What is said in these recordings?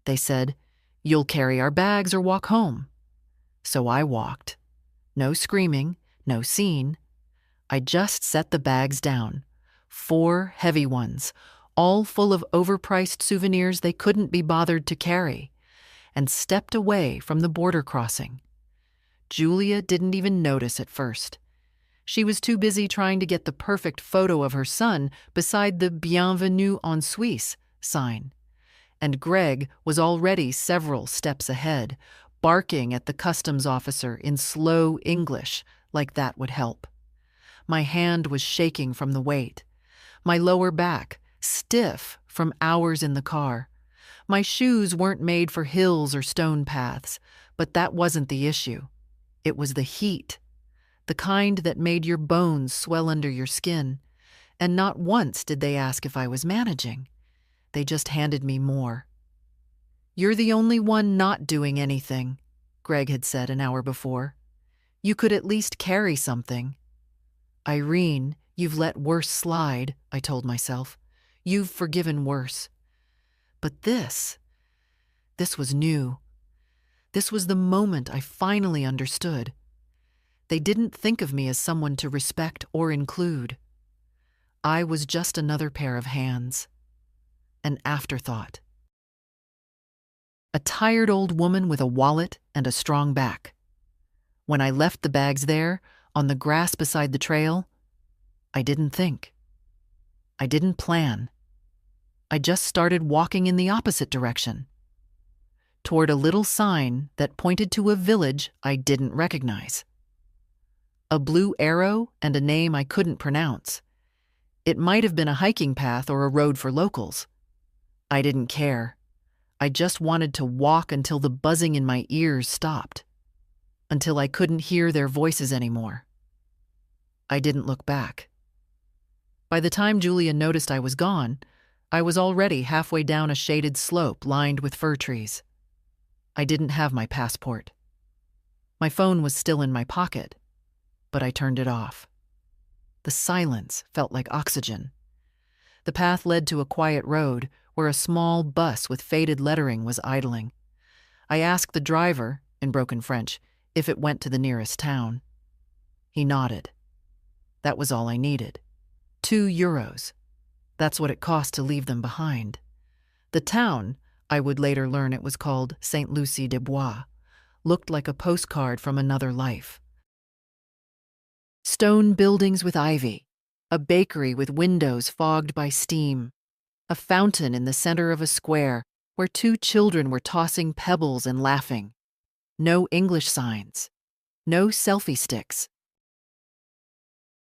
they said. "You'll carry our bags or walk home." So I walked. No screaming, no scene. I just set the bags down. 4 heavy ones, all full of overpriced souvenirs they couldn't be bothered to carry, and stepped away from the border crossing. Julia didn't even notice at first. She was too busy trying to get the perfect photo of her son beside the Bienvenue en Suisse sign. And Greg was already several steps ahead, barking at the customs officer in slow English, like that would help. My hand was shaking from the weight. My lower back, stiff from hours in the car. My shoes weren't made for hills or stone paths, but that wasn't the issue. It was the heat, the kind that made your bones swell under your skin. And not once did they ask if I was managing. They just handed me more. "You're the only one not doing anything," Greg had said an hour before. "You could at least carry something." "Irene, you've let worse slide," I told myself. "You've forgiven worse." But this was new. This was the moment I finally understood. They didn't think of me as someone to respect or include. I was just another pair of hands. An afterthought. A tired old woman with a wallet and a strong back. When I left the bags there, on the grass beside the trail, I didn't think. I didn't plan. I just started walking in the opposite direction, toward a little sign that pointed to a village I didn't recognize. A blue arrow and a name I couldn't pronounce. It might have been a hiking path or a road for locals. I didn't care. I just wanted to walk until the buzzing in my ears stopped, until I couldn't hear their voices anymore. I didn't look back. By the time Julia noticed I was gone, I was already halfway down a shaded slope lined with fir trees. I didn't have my passport. My phone was still in my pocket, but I turned it off. The silence felt like oxygen. The path led to a quiet road where a small bus with faded lettering was idling. I asked the driver, in broken French, if it went to the nearest town. He nodded. That was all I needed. €2. That's what it cost to leave them behind. The town, I would later learn it was called St. Lucie des Bois, looked like a postcard from another life. Stone buildings with ivy, a bakery with windows fogged by steam, a fountain in the center of a square where 2 children were tossing pebbles and laughing. No English signs, no selfie sticks.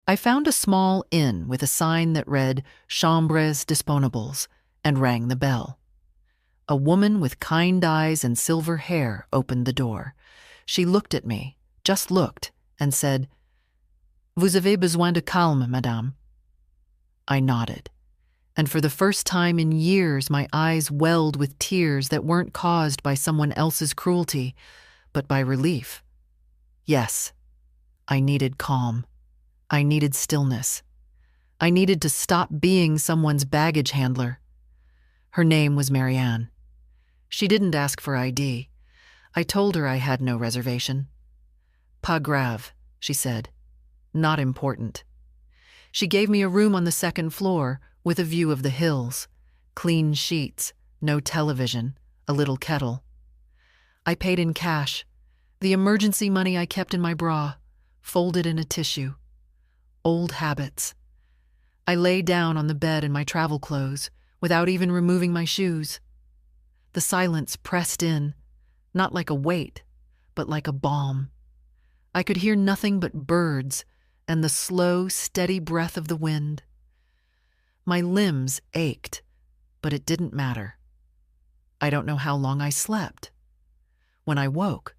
I found a small inn with a sign that read "Chambres Disponibles" and rang the bell. A woman with kind eyes and silver hair opened the door. She looked at me, just looked, and said, "Vous avez besoin de calme, madame." I nodded, and for the first time in years my eyes welled with tears that weren't caused by someone else's cruelty, but by relief. Yes, I needed calm. I needed stillness. I needed to stop being someone's baggage handler. Her name was Marianne. She didn't ask for ID. I told her I had no reservation. "Pas grave," she said. "Not important." She gave me a room on the 2nd floor with a view of the hills, clean sheets, no television, a little kettle. I paid in cash, the emergency money I kept in my bra, folded in a tissue. Old habits. I lay down on the bed in my travel clothes without even removing my shoes. The silence pressed in, not like a weight, but like a balm. I could hear nothing but birds and the slow, steady breath of the wind. My limbs ached, but it didn't matter. I don't know how long I slept. When I woke,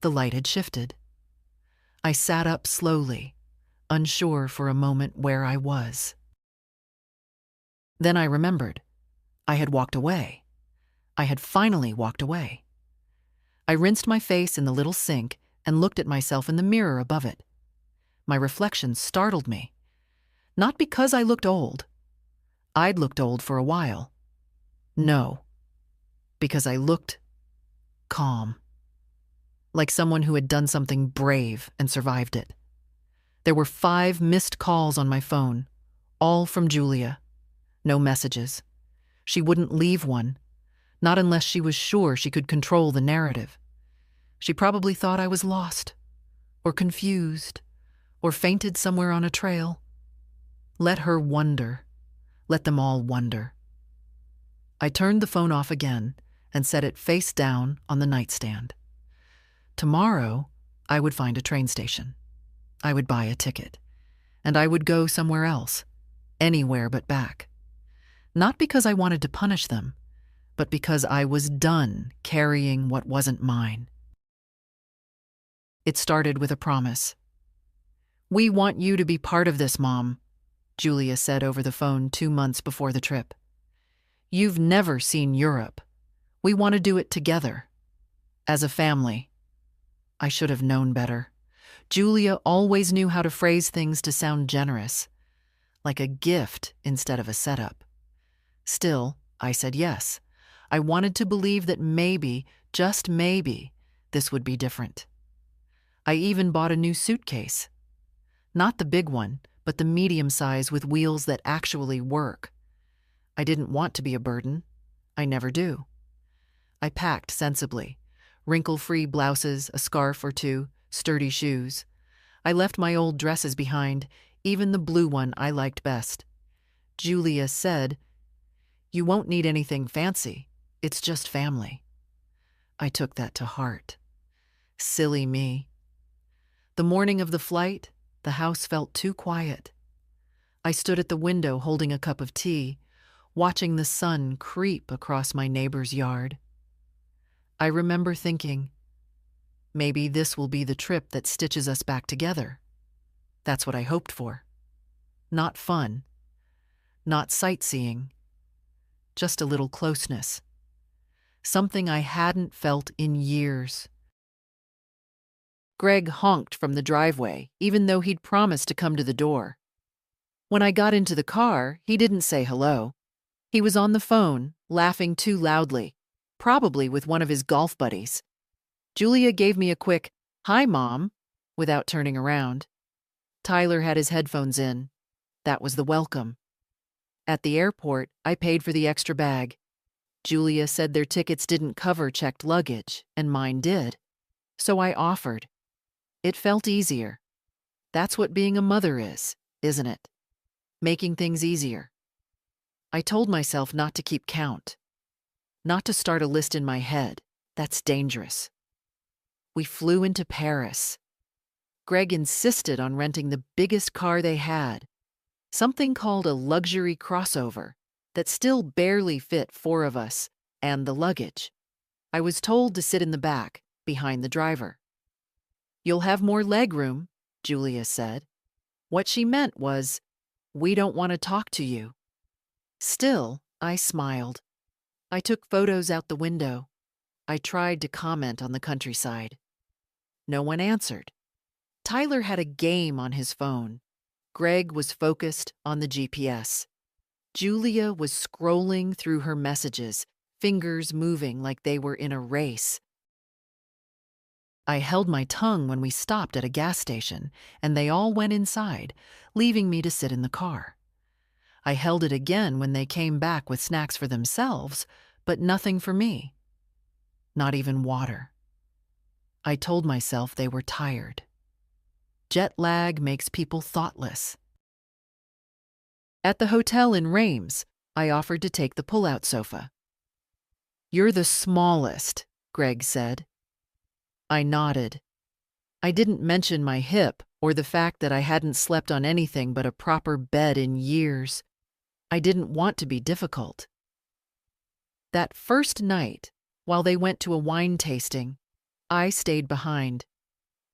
the light had shifted. I sat up slowly, unsure for a moment where I was. Then I remembered. I had walked away. I had finally walked away. I rinsed my face in the little sink and looked at myself in the mirror above it. My reflection startled me. Not because I looked old. I'd looked old for a while. No. Because I looked calm, like someone who had done something brave and survived it. There were 5 missed calls on my phone, all from Julia. No messages. She wouldn't leave one, not unless she was sure she could control the narrative. She probably thought I was lost, or confused, or fainted somewhere on a trail. Let her wonder. Let them all wonder. I turned the phone off again and set it face down on the nightstand. Tomorrow, I would find a train station. I would buy a ticket. And I would go somewhere else, anywhere but back. Not because I wanted to punish them, but because I was done carrying what wasn't mine. It started with a promise. "We want you to be part of this, Mom," Julia said over the phone 2 months before the trip. "You've never seen Europe. We want to do it together. As a family." I should have known better. Julia always knew how to phrase things to sound generous, like a gift instead of a setup. Still, I said yes. I wanted to believe that maybe, just maybe, this would be different. I even bought a new suitcase. Not the big one, but the medium size with wheels that actually work. I didn't want to be a burden. I never do. I packed sensibly. Wrinkle-free blouses, a scarf or two, sturdy shoes. I left my old dresses behind, even the blue one I liked best. Julia said, "You won't need anything fancy. It's just family." I took that to heart. Silly me. The morning of the flight, the house felt too quiet. I stood at the window holding a cup of tea, watching the sun creep across my neighbor's yard. I remember thinking, maybe this will be the trip that stitches us back together. That's what I hoped for. Not fun. Not sightseeing. Just a little closeness. Something I hadn't felt in years. Greg honked from the driveway, even though he'd promised to come to the door. When I got into the car, he didn't say hello. He was on the phone, laughing too loudly, probably with one of his golf buddies. Julia gave me a quick, "Hi, Mom," without turning around. Tyler had his headphones in. That was the welcome. At the airport, I paid for the extra bag. Julia said their tickets didn't cover checked luggage, and mine did. So I offered. It felt easier. That's what being a mother is, isn't it? Making things easier. I told myself not to keep count. Not to start a list in my head. That's dangerous. We flew into Paris. Greg insisted on renting the biggest car they had, something called a luxury crossover that still barely fit 4 of us and the luggage. I was told to sit in the back, behind the driver. "You'll have more leg room," Julia said. What she meant was, "We don't want to talk to you." Still, I smiled. I took photos out the window. I tried to comment on the countryside. No one answered. Tyler had a game on his phone. Greg was focused on the GPS. Julia was scrolling through her messages, fingers moving like they were in a race. I held my tongue when we stopped at a gas station, and they all went inside, leaving me to sit in the car. I held it again when they came back with snacks for themselves, but nothing for me. Not even water. I told myself they were tired. Jet lag makes people thoughtless. At the hotel in Reims, I offered to take the pull-out sofa. "You're the smallest," Greg said. I nodded. I didn't mention my hip or the fact that I hadn't slept on anything but a proper bed in years. I didn't want to be difficult. That first night, while they went to a wine tasting, I stayed behind,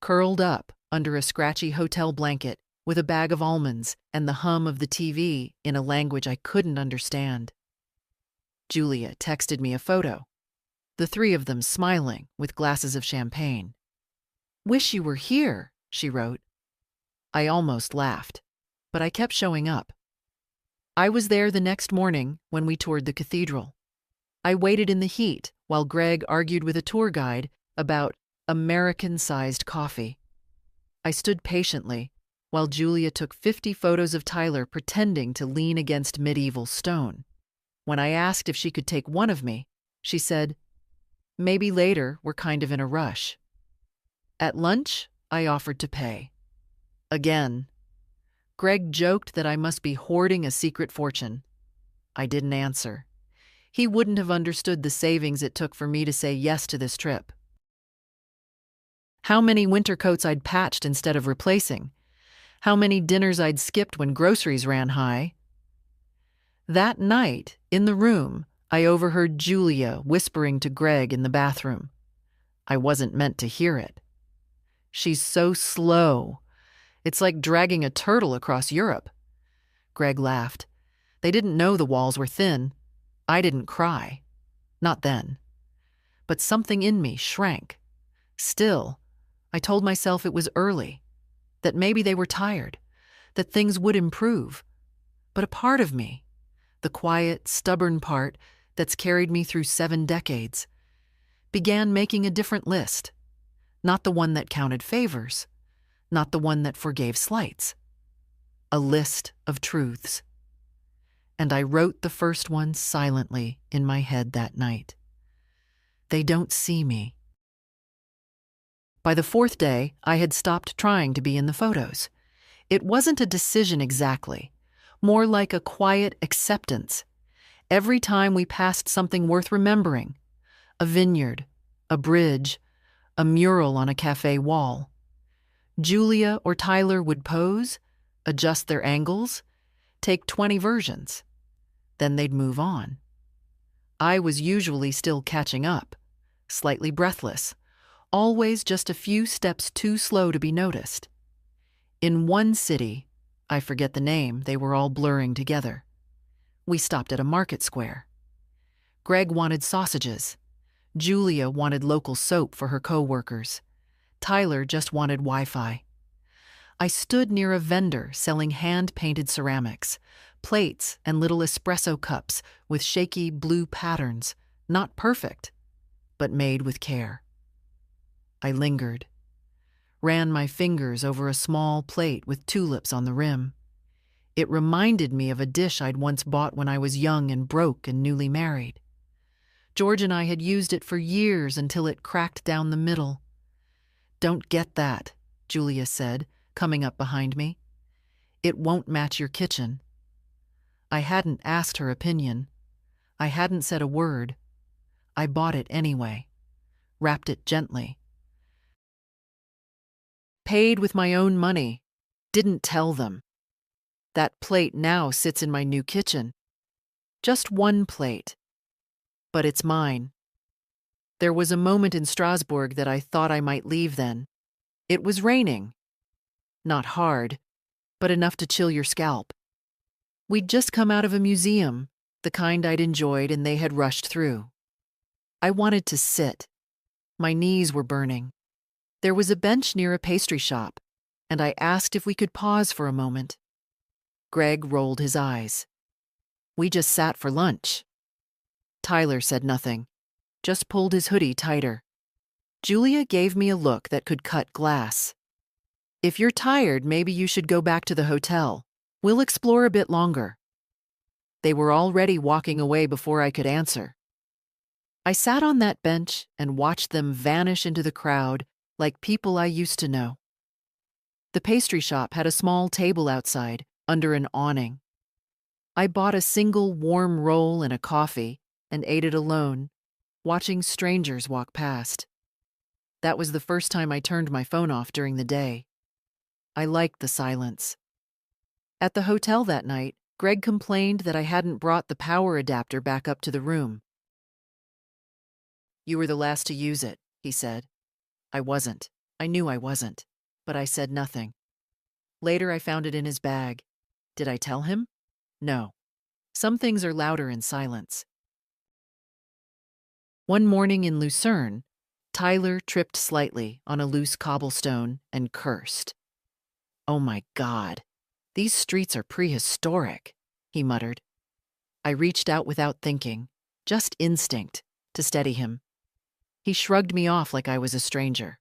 curled up under a scratchy hotel blanket with a bag of almonds and the hum of the TV in a language I couldn't understand. Julia texted me a photo. The 3 of them smiling with glasses of champagne. "Wish you were here," she wrote. I almost laughed, but I kept showing up. I was there the next morning when we toured the cathedral. I waited in the heat while Greg argued with a tour guide about American-sized coffee. I stood patiently while Julia took 50 photos of Tyler pretending to lean against medieval stone. When I asked if she could take one of me, she said, "Maybe later, we're kind of in a rush." At lunch, I offered to pay. Again, Greg joked that I must be hoarding a secret fortune. I didn't answer. He wouldn't have understood the savings it took for me to say yes to this trip. How many winter coats I'd patched instead of replacing. How many dinners I'd skipped when groceries ran high. That night, in the room, I overheard Julia whispering to Greg in the bathroom. I wasn't meant to hear it. "She's so slow. It's like dragging a turtle across Europe." Greg laughed. They didn't know the walls were thin. I didn't cry. Not then. But something in me shrank. Still, I told myself it was early, that maybe they were tired, that things would improve. But a part of me, the quiet, stubborn part that's carried me through 7 decades, began making a different list. Not the one that counted favors, not the one that forgave slights. A list of truths. And I wrote the first one silently in my head that night. They don't see me. By the 4th day, I had stopped trying to be in the photos. It wasn't a decision exactly, more like a quiet acceptance. Every time we passed something worth remembering, a vineyard, a bridge, a mural on a cafe wall, Julia or Tyler would pose, adjust their angles, take 20 versions. Then they'd move on. I was usually still catching up, slightly breathless, always just a few steps too slow to be noticed. In one city, I forget the name, they were all blurring together. We stopped at a market square. Greg wanted sausages. Julia wanted local soap for her co-workers. Tyler just wanted Wi-Fi. I stood near a vendor selling hand-painted ceramics, plates and little espresso cups with shaky blue patterns, not perfect, but made with care. I lingered, ran my fingers over a small plate with tulips on the rim. It reminded me of a dish I'd once bought when I was young and broke and newly married. George and I had used it for years until it cracked down the middle. "Don't get that," Julia said, coming up behind me. "It won't match your kitchen." I hadn't asked her opinion. I hadn't said a word. I bought it anyway, wrapped it gently. Paid with my own money. Didn't tell them. That plate now sits in my new kitchen. Just one plate. But it's mine. There was a moment in Strasbourg that I thought I might leave then. It was raining. Not hard, but enough to chill your scalp. We'd just come out of a museum, the kind I'd enjoyed and they had rushed through. I wanted to sit. My knees were burning. There was a bench near a pastry shop, and I asked if we could pause for a moment. Greg rolled his eyes. "We just sat for lunch." Tyler said nothing, just pulled his hoodie tighter. Julia gave me a look that could cut glass. "If you're tired, maybe you should go back to the hotel. We'll explore a bit longer." They were already walking away before I could answer. I sat on that bench and watched them vanish into the crowd like people I used to know. The pastry shop had a small table outside, under an awning. I bought a single warm roll and a coffee and ate it alone, watching strangers walk past. That was the first time I turned my phone off during the day. I liked the silence. At the hotel that night, Greg complained that I hadn't brought the power adapter back up to the room. "You were the last to use it," he said. I wasn't. I knew I wasn't, but I said nothing. Later, I found it in his bag. Did I tell him? No. Some things are louder in silence. One morning in Lucerne, Tyler tripped slightly on a loose cobblestone and cursed. "Oh my God, these streets are prehistoric," he muttered. I reached out without thinking, just instinct, to steady him. He shrugged me off like I was a stranger,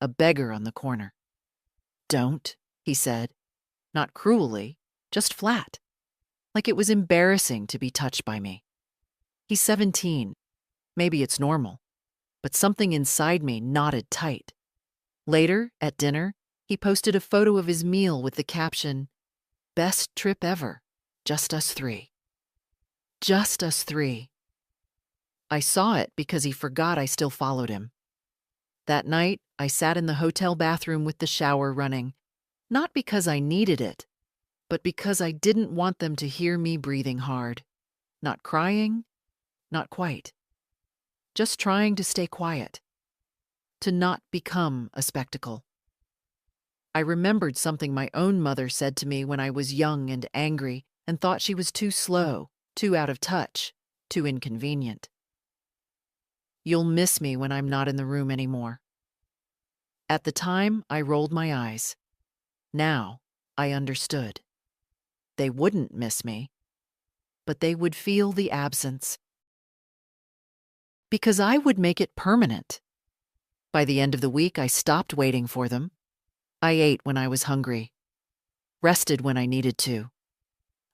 a beggar on the corner. "Don't," he said, not cruelly, just flat, like it was embarrassing to be touched by me. He's 17. Maybe it's normal, but something inside me knotted tight. Later, at dinner, he posted a photo of his meal with the caption, "Best trip ever, just us three." Just us three. I saw it because he forgot I still followed him. That night, I sat in the hotel bathroom with the shower running, not because I needed it, but because I didn't want them to hear me breathing hard. Not crying, not quite. Just trying to stay quiet. To not become a spectacle. I remembered something my own mother said to me when I was young and angry and thought she was too slow, too out of touch, too inconvenient. "You'll miss me when I'm not in the room anymore." At the time, I rolled my eyes. Now, I understood. They wouldn't miss me, but they would feel the absence. Because I would make it permanent. By the end of the week, I stopped waiting for them. I ate when I was hungry, rested when I needed to.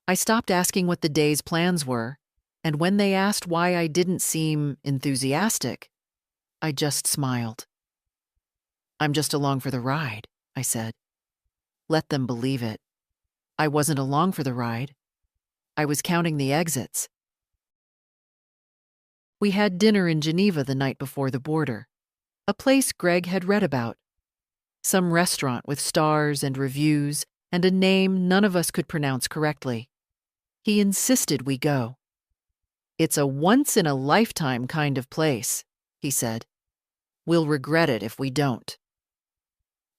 I stopped asking what the day's plans were, and when they asked why I didn't seem enthusiastic, I just smiled. "I'm just along for the ride," I said. Let them believe it. I wasn't along for the ride. I was counting the exits. We had dinner in Geneva the night before the border, a place Greg had read about. Some restaurant with stars and reviews and a name none of us could pronounce correctly. He insisted we go. "It's a once-in-a-lifetime kind of place," he said. "We'll regret it if we don't."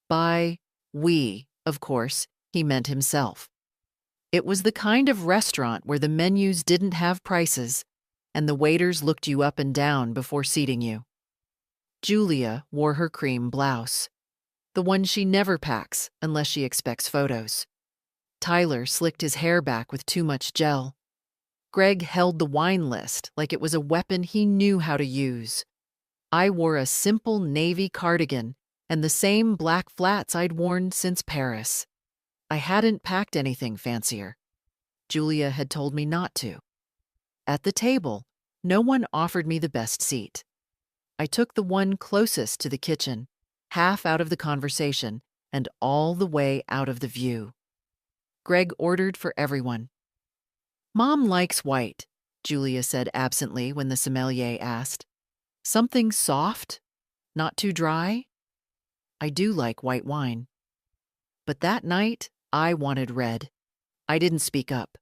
By we, of course, he meant himself. It was the kind of restaurant where the menus didn't have prices and the waiters looked you up and down before seating you. Julia wore her cream blouse, the one she never packs unless she expects photos. Tyler slicked his hair back with too much gel. Greg held the wine list like it was a weapon he knew how to use. I wore a simple navy cardigan and the same black flats I'd worn since Paris. I hadn't packed anything fancier. Julia had told me not to. At the table, no one offered me the best seat. I took the one closest to the kitchen, half out of the conversation and all the way out of the view. Greg ordered for everyone. "Mom likes white," Julia said absently when the sommelier asked. "Something soft? Not too dry?" I do like white wine. But that night, I wanted red. I didn't speak up.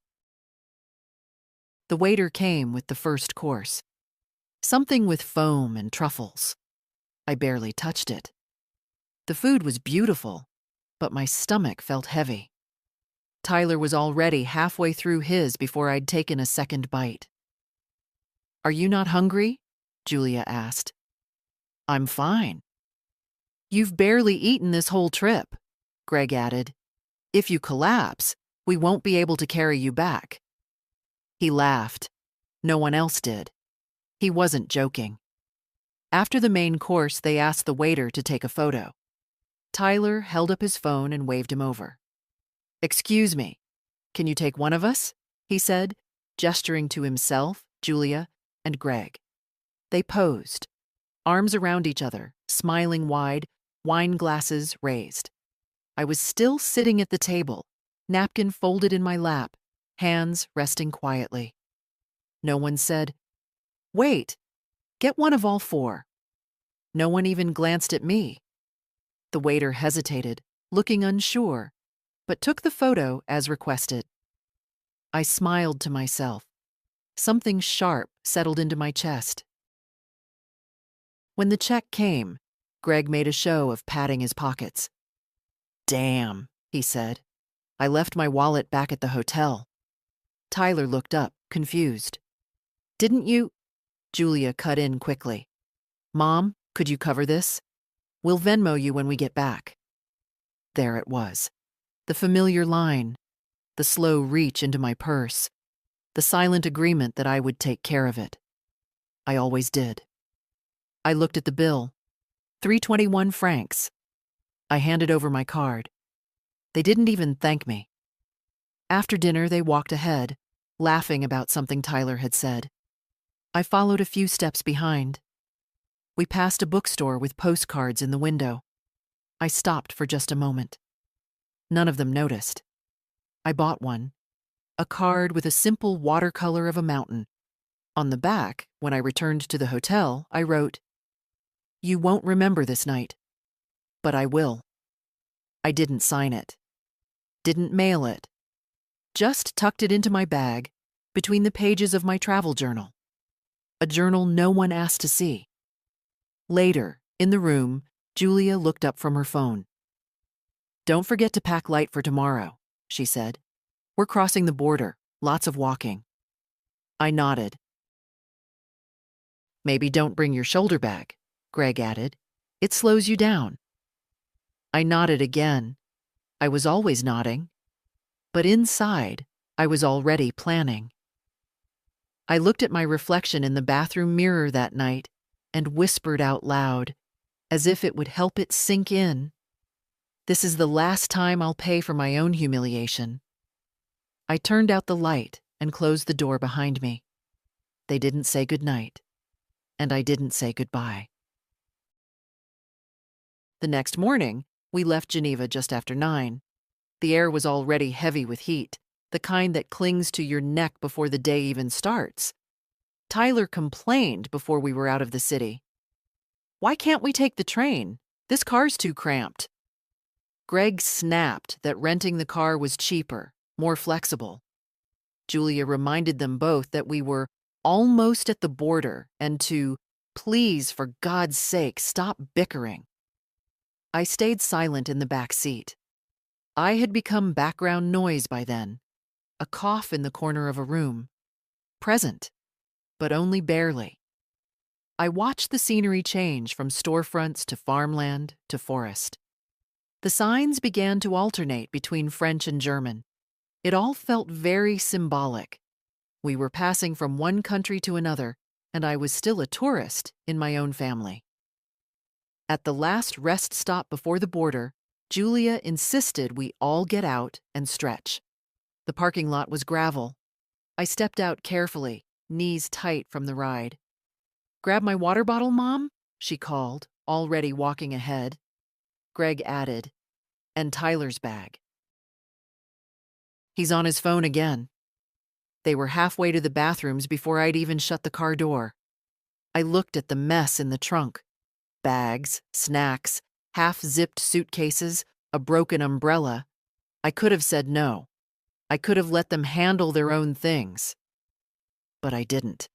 The waiter came with the first course. Something with foam and truffles. I barely touched it. The food was beautiful, but my stomach felt heavy. Tyler was already halfway through his before I'd taken a second bite. "Are you not hungry?" Julia asked. "I'm fine." "You've barely eaten this whole trip," Greg added. "If you collapse, we won't be able to carry you back." He laughed. No one else did. He wasn't joking. After the main course, they asked the waiter to take a photo. Tyler held up his phone and waved him over. "Excuse me, can you take one of us?" he said, gesturing to himself, Julia, and Greg. They posed, arms around each other, smiling wide, wine glasses raised. I was still sitting at the table, napkin folded in my lap, hands resting quietly. No one said, "Wait, get one of all four." No one even glanced at me. The waiter hesitated, looking unsure, but took the photo as requested. I smiled to myself. Something sharp settled into my chest. When the check came, Greg made a show of patting his pockets. "Damn," he said. "I left my wallet back at the hotel." Tyler looked up, confused. "Didn't you—" Julia cut in quickly. "Mom, could you cover this? We'll Venmo you when we get back." There it was. The familiar line. The slow reach into my purse. The silent agreement that I would take care of it. I always did. I looked at the bill. 321 francs. I handed over my card. They didn't even thank me. After dinner, they walked ahead, laughing about something Tyler had said. I followed a few steps behind. We passed a bookstore with postcards in the window. I stopped for just a moment. None of them noticed. I bought one, a card with a simple watercolor of a mountain. On the back, when I returned to the hotel, I wrote, "You won't remember this night, but I will." I didn't sign it, didn't mail it, just tucked it into my bag between the pages of my travel journal, a journal no one asked to see. Later, in the room, Julia looked up from her phone. "Don't forget to pack light for tomorrow," she said. "We're crossing the border, lots of walking." I nodded. "Maybe don't bring your shoulder bag," Greg added. "It slows you down." I nodded again. I was always nodding. But inside, I was already planning. I looked at my reflection in the bathroom mirror that night and whispered out loud, as if it would help it sink in. This is the last time I'll pay for my own humiliation. I turned out the light and closed the door behind me. They didn't say goodnight, and I didn't say goodbye. The next morning, we left Geneva just after 9. The air was already heavy with heat, the kind that clings to your neck before the day even starts. Tyler complained before we were out of the city. "Why can't we take the train? This car's too cramped." Greg snapped that renting the car was cheaper, more flexible. Julia reminded them both that we were almost at the border and to, please, for God's sake, stop bickering. I stayed silent in the back seat. I had become background noise by then, a cough in the corner of a room. Present, but only barely. I watched the scenery change from storefronts to farmland to forest. The signs began to alternate between French and German. It all felt very symbolic. We were passing from one country to another, and I was still a tourist in my own family. At the last rest stop before the border, Julia insisted we all get out and stretch. The parking lot was gravel. I stepped out carefully, knees tight from the ride. "Grab my water bottle, Mom?" she called, already walking ahead. Greg added, "And Tyler's bag." "He's on his phone again." They were halfway to the bathrooms before I'd even shut the car door. I looked at the mess in the trunk. Bags, snacks, half-zipped suitcases, a broken umbrella. I could have said no. I could have let them handle their own things. But I didn't.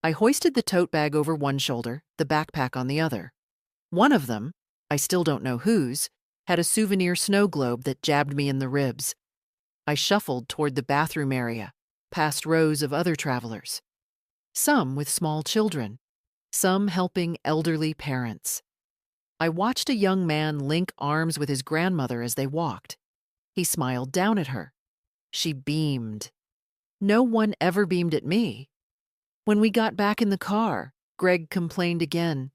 I hoisted the tote bag over one shoulder, the backpack on the other. One of them, I still don't know whose, had a souvenir snow globe that jabbed me in the ribs. I shuffled toward the bathroom area, past rows of other travelers. Some with small children, some helping elderly parents. I watched a young man link arms with his grandmother as they walked. He smiled down at her. She beamed. No one ever beamed at me. When we got back in the car, Greg complained again.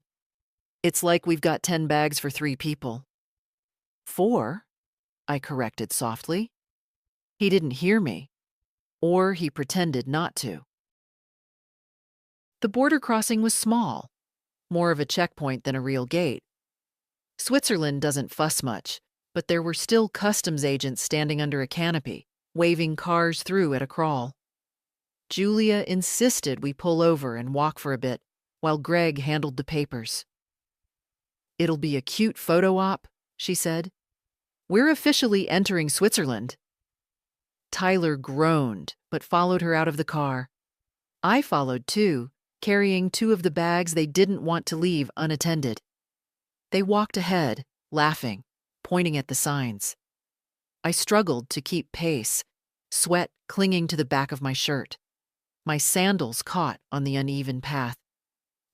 "It's like we've got 10 bags for 3 people." "4," I corrected softly. He didn't hear me, or he pretended not to. The border crossing was small, more of a checkpoint than a real gate. Switzerland doesn't fuss much, but there were still customs agents standing under a canopy, waving cars through at a crawl. Julia insisted we pull over and walk for a bit, while Greg handled the papers. "It'll be a cute photo op," she said. "We're officially entering Switzerland." Tyler groaned, but followed her out of the car. I followed too, carrying 2 of the bags they didn't want to leave unattended. They walked ahead, laughing, pointing at the signs. I struggled to keep pace, sweat clinging to the back of my shirt. My sandals caught on the uneven path.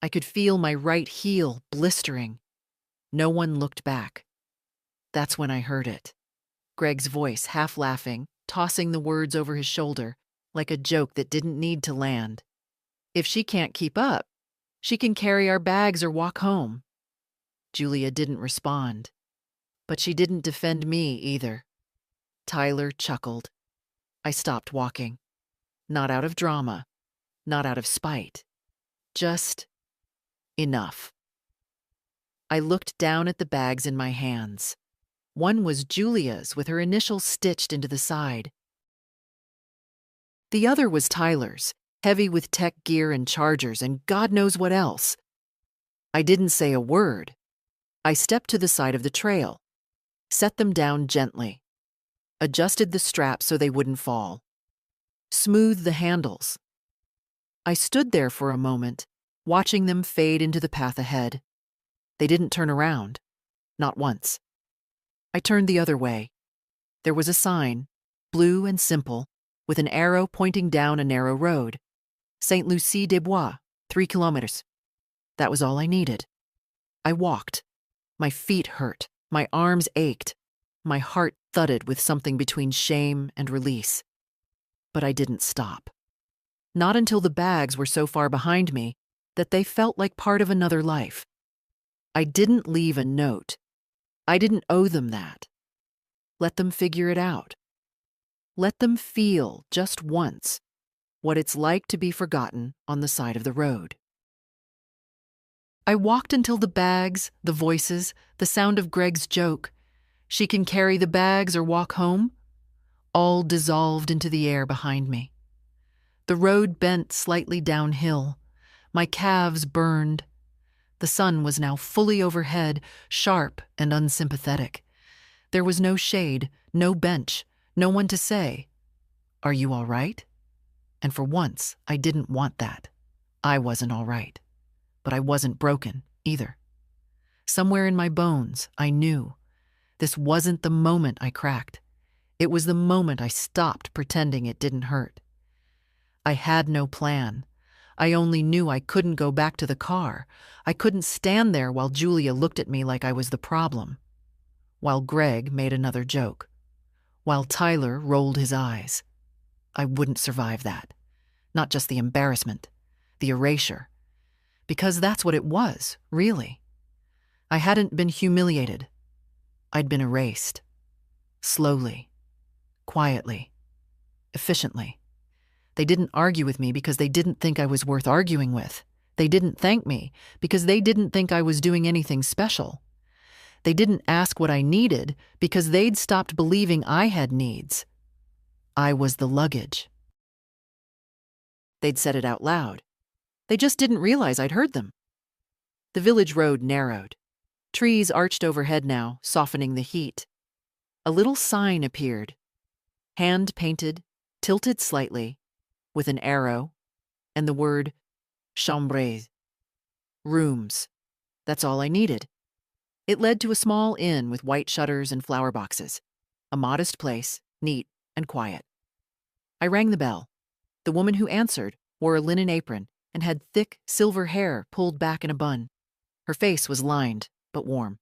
I could feel my right heel blistering. No one looked back. That's when I heard it. Greg's voice, half laughing, tossing the words over his shoulder, like a joke that didn't need to land. If she can't keep up, she can carry our bags or walk home. Julia didn't respond, but she didn't defend me either. Tyler chuckled. I stopped walking. Not out of drama, not out of spite. Just enough. I looked down at the bags in my hands. One was Julia's with her initials stitched into the side. The other was Tyler's, heavy with tech gear and chargers and God knows what else. I didn't say a word. I stepped to the side of the trail, set them down gently, adjusted the straps so they wouldn't fall, smoothed the handles. I stood there for a moment, watching them fade into the path ahead. They didn't turn around, not once. I turned the other way. There was a sign, blue and simple, with an arrow pointing down a narrow road. St. Lucie des Bois, 3 kilometers. That was all I needed. I walked. My feet hurt. My arms ached. My heart thudded with something between shame and release. But I didn't stop. Not until the bags were so far behind me that they felt like part of another life. I didn't leave a note. I didn't owe them that. Let them figure it out. Let them feel, just once, what it's like to be forgotten on the side of the road. I walked until the bags, the voices, the sound of Greg's joke, "She can carry the bags or walk home," all dissolved into the air behind me. The road bent slightly downhill. My calves burned. The sun was now fully overhead, sharp and unsympathetic. There was no shade, no bench, no one to say, "Are you all right?" And for once, I didn't want that. I wasn't all right. But I wasn't broken, either. Somewhere in my bones, I knew. This wasn't the moment I cracked. It was the moment I stopped pretending it didn't hurt. I had no plan. I only knew I couldn't go back to the car. I couldn't stand there while Julia looked at me like I was the problem. While Greg made another joke. While Tyler rolled his eyes. I wouldn't survive that. Not just the embarrassment, the erasure. Because that's what it was, really. I hadn't been humiliated. I'd been erased. Slowly. Quietly. Efficiently. They didn't argue with me because they didn't think I was worth arguing with. They didn't thank me because they didn't think I was doing anything special. They didn't ask what I needed because they'd stopped believing I had needs. I was the luggage. They'd said it out loud. They just didn't realize I'd heard them. The village road narrowed. Trees arched overhead now, softening the heat. A little sign appeared. Hand-painted, tilted slightly, with an arrow, and the word chambres. Rooms. That's all I needed. It led to a small inn with white shutters and flower boxes. A modest place, neat and quiet. I rang the bell. The woman who answered wore a linen apron and had thick, silver hair pulled back in a bun. Her face was lined, but warm.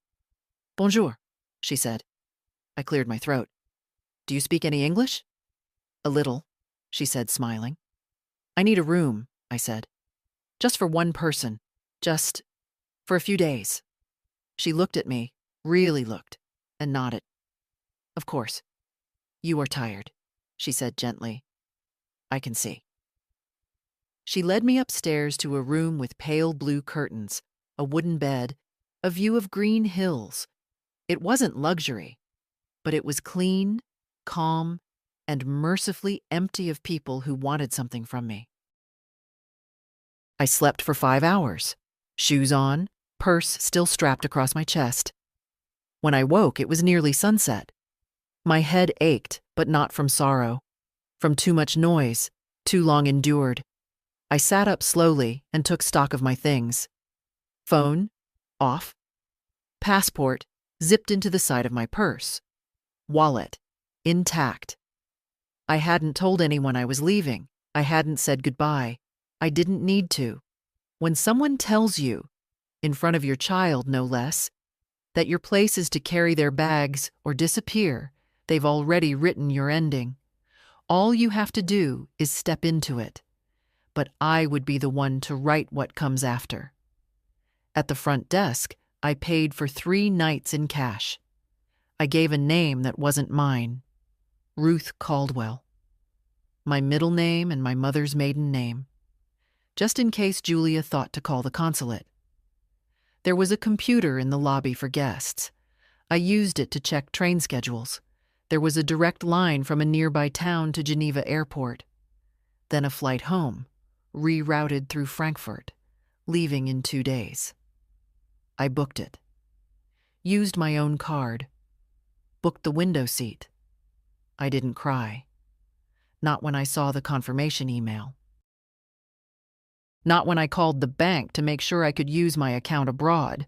"Bonjour," she said. I cleared my throat. "Do you speak any English?" "A little," she said, smiling. "I need a room," I said. "Just for one person. Just for a few days." She looked at me, really looked, and nodded. "Of course. You are tired," she said gently. "I can see." She led me upstairs to a room with pale blue curtains, a wooden bed, a view of green hills. It wasn't luxury, but it was clean, calm, and mercifully empty of people who wanted something from me. I slept for 5 hours, shoes on, purse still strapped across my chest. When I woke, it was nearly sunset. My head ached, but not from sorrow. From too much noise, too long endured. I sat up slowly and took stock of my things. Phone, off. Passport, zipped into the side of my purse. Wallet, intact. I hadn't told anyone I was leaving. I hadn't said goodbye. I didn't need to. When someone tells you, in front of your child no less, that your place is to carry their bags or disappear, they've already written your ending. All you have to do is step into it. but I would be the one to write what comes after. At the front desk, I paid for 3 nights in cash. I gave a name that wasn't mine, Ruth Caldwell. My middle name and my mother's maiden name, just in case Julia thought to call the consulate. There was a computer in the lobby for guests. I used it to check train schedules. There was a direct line from a nearby town to Geneva Airport. Then a flight home, rerouted through Frankfurt, leaving in 2 days. I booked it. Used my own card. Booked the window seat. I didn't cry. Not when I saw the confirmation email. Not when I called the bank to make sure I could use my account abroad.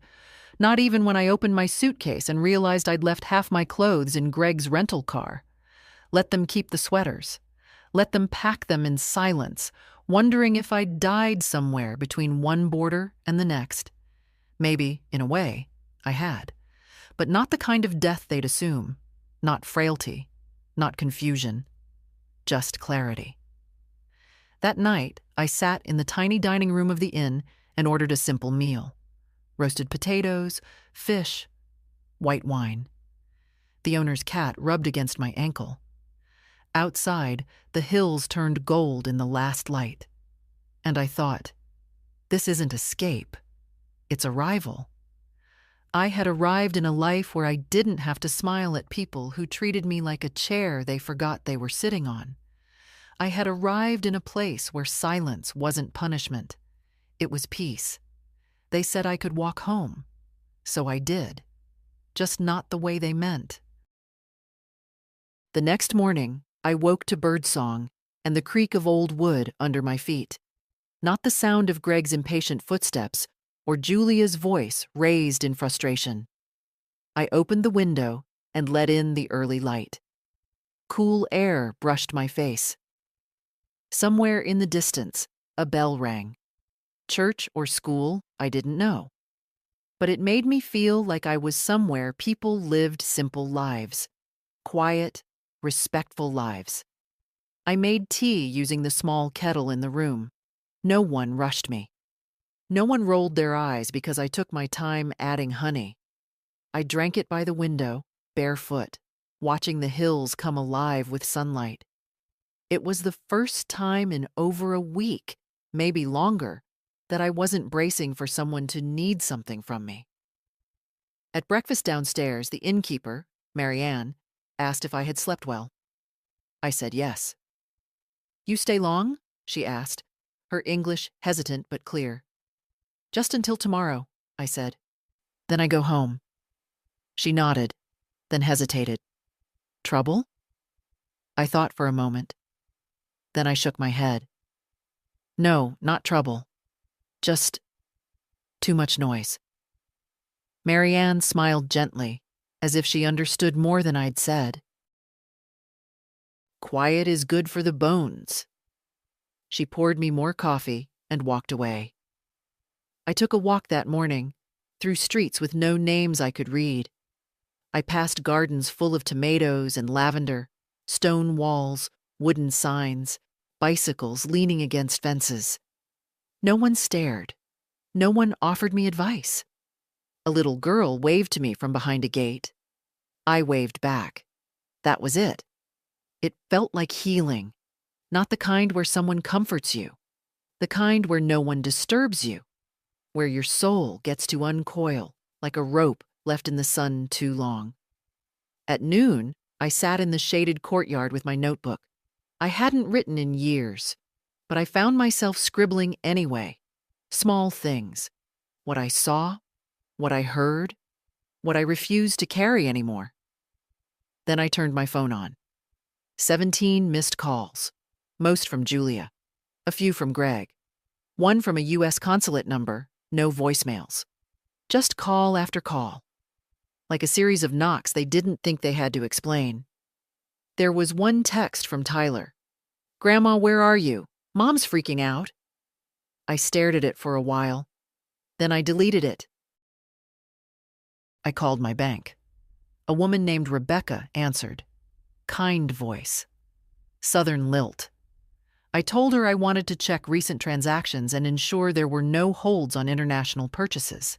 Not even when I opened my suitcase and realized I'd left half my clothes in Greg's rental car. Let them keep the sweaters. Let them pack them in silence, wondering if I'd died somewhere between one border and the next. Maybe, in a way, I had. But not the kind of death they'd assume. Not frailty. Not confusion. Just clarity. That night, I sat in the tiny dining room of the inn and ordered a simple meal. Roasted potatoes, fish, white wine. The owner's cat rubbed against my ankle. Outside, the hills turned gold in the last light. And I thought, this isn't escape. It's arrival. I had arrived in a life where I didn't have to smile at people who treated me like a chair they forgot they were sitting on. I had arrived in a place where silence wasn't punishment. It was peace. They said I could walk home. So I did. Just not the way they meant. The next morning, I woke to birdsong and the creak of old wood under my feet. Not the sound of Greg's impatient footsteps or Julia's voice raised in frustration. I opened the window and let in the early light. Cool air brushed my face. Somewhere in the distance, a bell rang. Church or school, I didn't know. But it made me feel like I was somewhere people lived simple lives. Quiet, respectful lives. I made tea using the small kettle in the room. No one rushed me. No one rolled their eyes because I took my time adding honey. I drank it by the window, barefoot, watching the hills come alive with sunlight. It was the first time in over a week, maybe longer, that I wasn't bracing for someone to need something from me. At breakfast downstairs, the innkeeper, Marianne, asked if I had slept well. I said yes. "You stay long?" she asked, her English hesitant but clear. "Just until tomorrow," I said. "Then I go home." She nodded, then hesitated. "Trouble?" I thought for a moment. Then I shook my head. "No, not trouble. Just too much noise." Marianne smiled gently, as if she understood more than I'd said. "Quiet is good for the bones." She poured me more coffee and walked away. I took a walk that morning, through streets with no names I could read. I passed gardens full of tomatoes and lavender, stone walls, wooden signs, bicycles leaning against fences. No one stared. No one offered me advice. A little girl waved to me from behind a gate. I waved back. That was it. It felt like healing, not the kind where someone comforts you, the kind where no one disturbs you, where your soul gets to uncoil like a rope left in the sun too long. At noon, I sat in the shaded courtyard with my notebook. I hadn't written in years, but I found myself scribbling anyway. Small things. What I saw, what I heard, what I refused to carry anymore. Then I turned my phone on. 17 missed calls, most from Julia, a few from Greg, one from a U.S. consulate number, no voicemails. Just call after call. Like a series of knocks they didn't think they had to explain. There was one text from Tyler. "Grandma, where are you? Mom's freaking out." I stared at it for a while. Then I deleted it. I called my bank. A woman named Rebecca answered. Kind voice. Southern lilt. I told her I wanted to check recent transactions and ensure there were no holds on international purchases.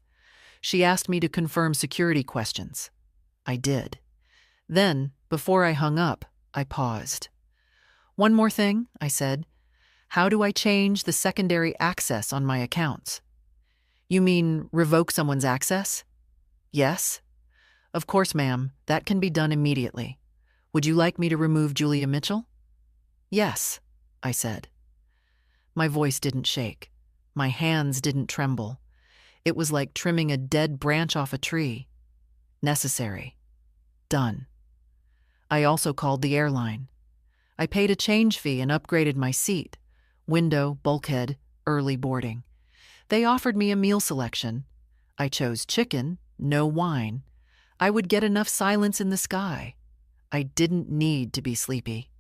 She asked me to confirm security questions. I did. Then, before I hung up, I paused. "One more thing," I said. "How do I change the secondary access on my accounts?" "You mean revoke someone's access?" "Yes." "Of course, ma'am. That can be done immediately. Would you like me to remove Julia Mitchell?" "Yes," I said. My voice didn't shake. My hands didn't tremble. It was like trimming a dead branch off a tree. Necessary. Done. I also called the airline. I paid a change fee and upgraded my seat. Window, bulkhead, early boarding. They offered me a meal selection. I chose chicken, no wine. I would get enough silence in the sky. I didn't need to be sleepy.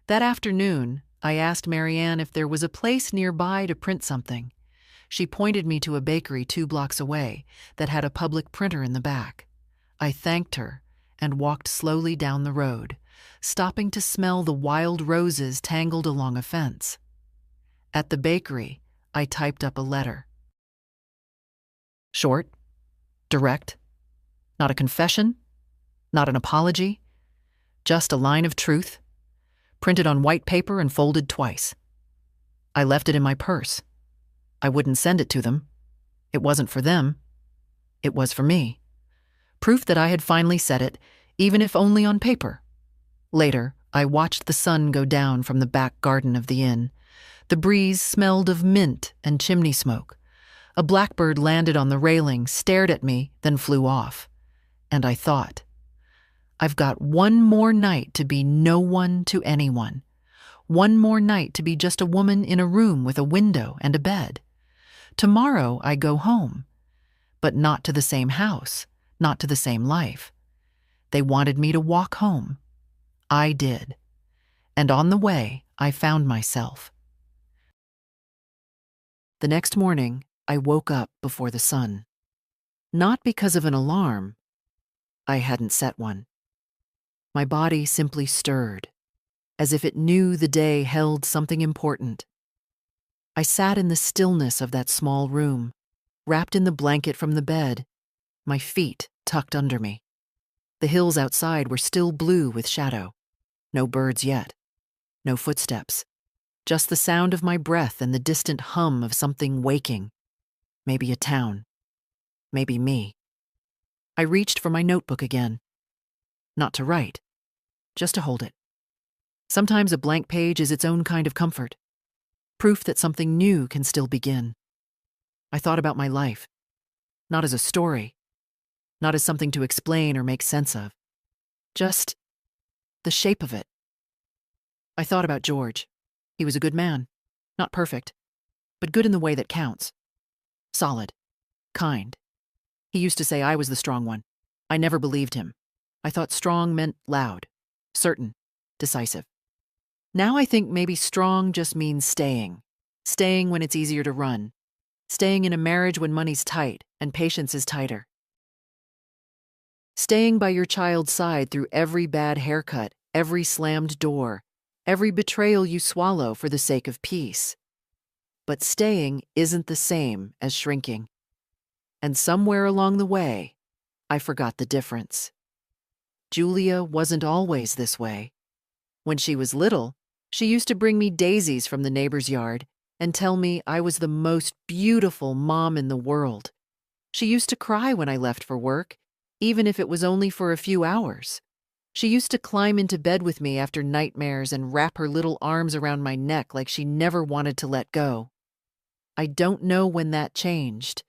That afternoon, I asked Marianne if there was a place nearby to print something. She pointed me to a bakery 2 blocks away that had a public printer in the back. I thanked her and walked slowly down the road, stopping to smell the wild roses tangled along a fence. At the bakery, I typed up a letter. Short, direct, not a confession, not an apology, just a line of truth, printed on white paper and folded twice. I left it in my purse. I wouldn't send it to them. It wasn't for them. It was for me. Proof that I had finally said it, even if only on paper. Later, I watched the sun go down from the back garden of the inn. The breeze smelled of mint and chimney smoke. A blackbird landed on the railing, stared at me, then flew off. And I thought, I've got one more night to be no one to anyone. One more night to be just a woman in a room with a window and a bed. Tomorrow I go home. But not to the same house, not to the same life. They wanted me to walk home. I did. And on the way, I found myself. The next morning, I woke up before the sun. Not because of an alarm. I hadn't set one. My body simply stirred, as if it knew the day held something important. I sat in the stillness of that small room, wrapped in the blanket from the bed, my feet tucked under me. The hills outside were still blue with shadow. No birds yet. No footsteps. Just the sound of my breath and the distant hum of something waking. Maybe a town. Maybe me. I reached for my notebook again. Not to write, just to hold it. Sometimes a blank page is its own kind of comfort. Proof that something new can still begin. I thought about my life. Not as a story. Not as something to explain or make sense of. Just the shape of it. I thought about George. He was a good man. Not perfect, but good in the way that counts. Solid. Kind. He used to say I was the strong one. I never believed him. I thought strong meant loud, certain, decisive. Now I think maybe strong just means staying. Staying when it's easier to run. Staying in a marriage when money's tight and patience is tighter. Staying by your child's side through every bad haircut, every slammed door, every betrayal you swallow for the sake of peace. But staying isn't the same as shrinking. And somewhere along the way, I forgot the difference. Julia wasn't always this way. When she was little, she used to bring me daisies from the neighbor's yard and tell me I was the most beautiful mom in the world. She used to cry when I left for work, even if it was only for a few hours. She used to climb into bed with me after nightmares and wrap her little arms around my neck like she never wanted to let go. I don't know when that changed.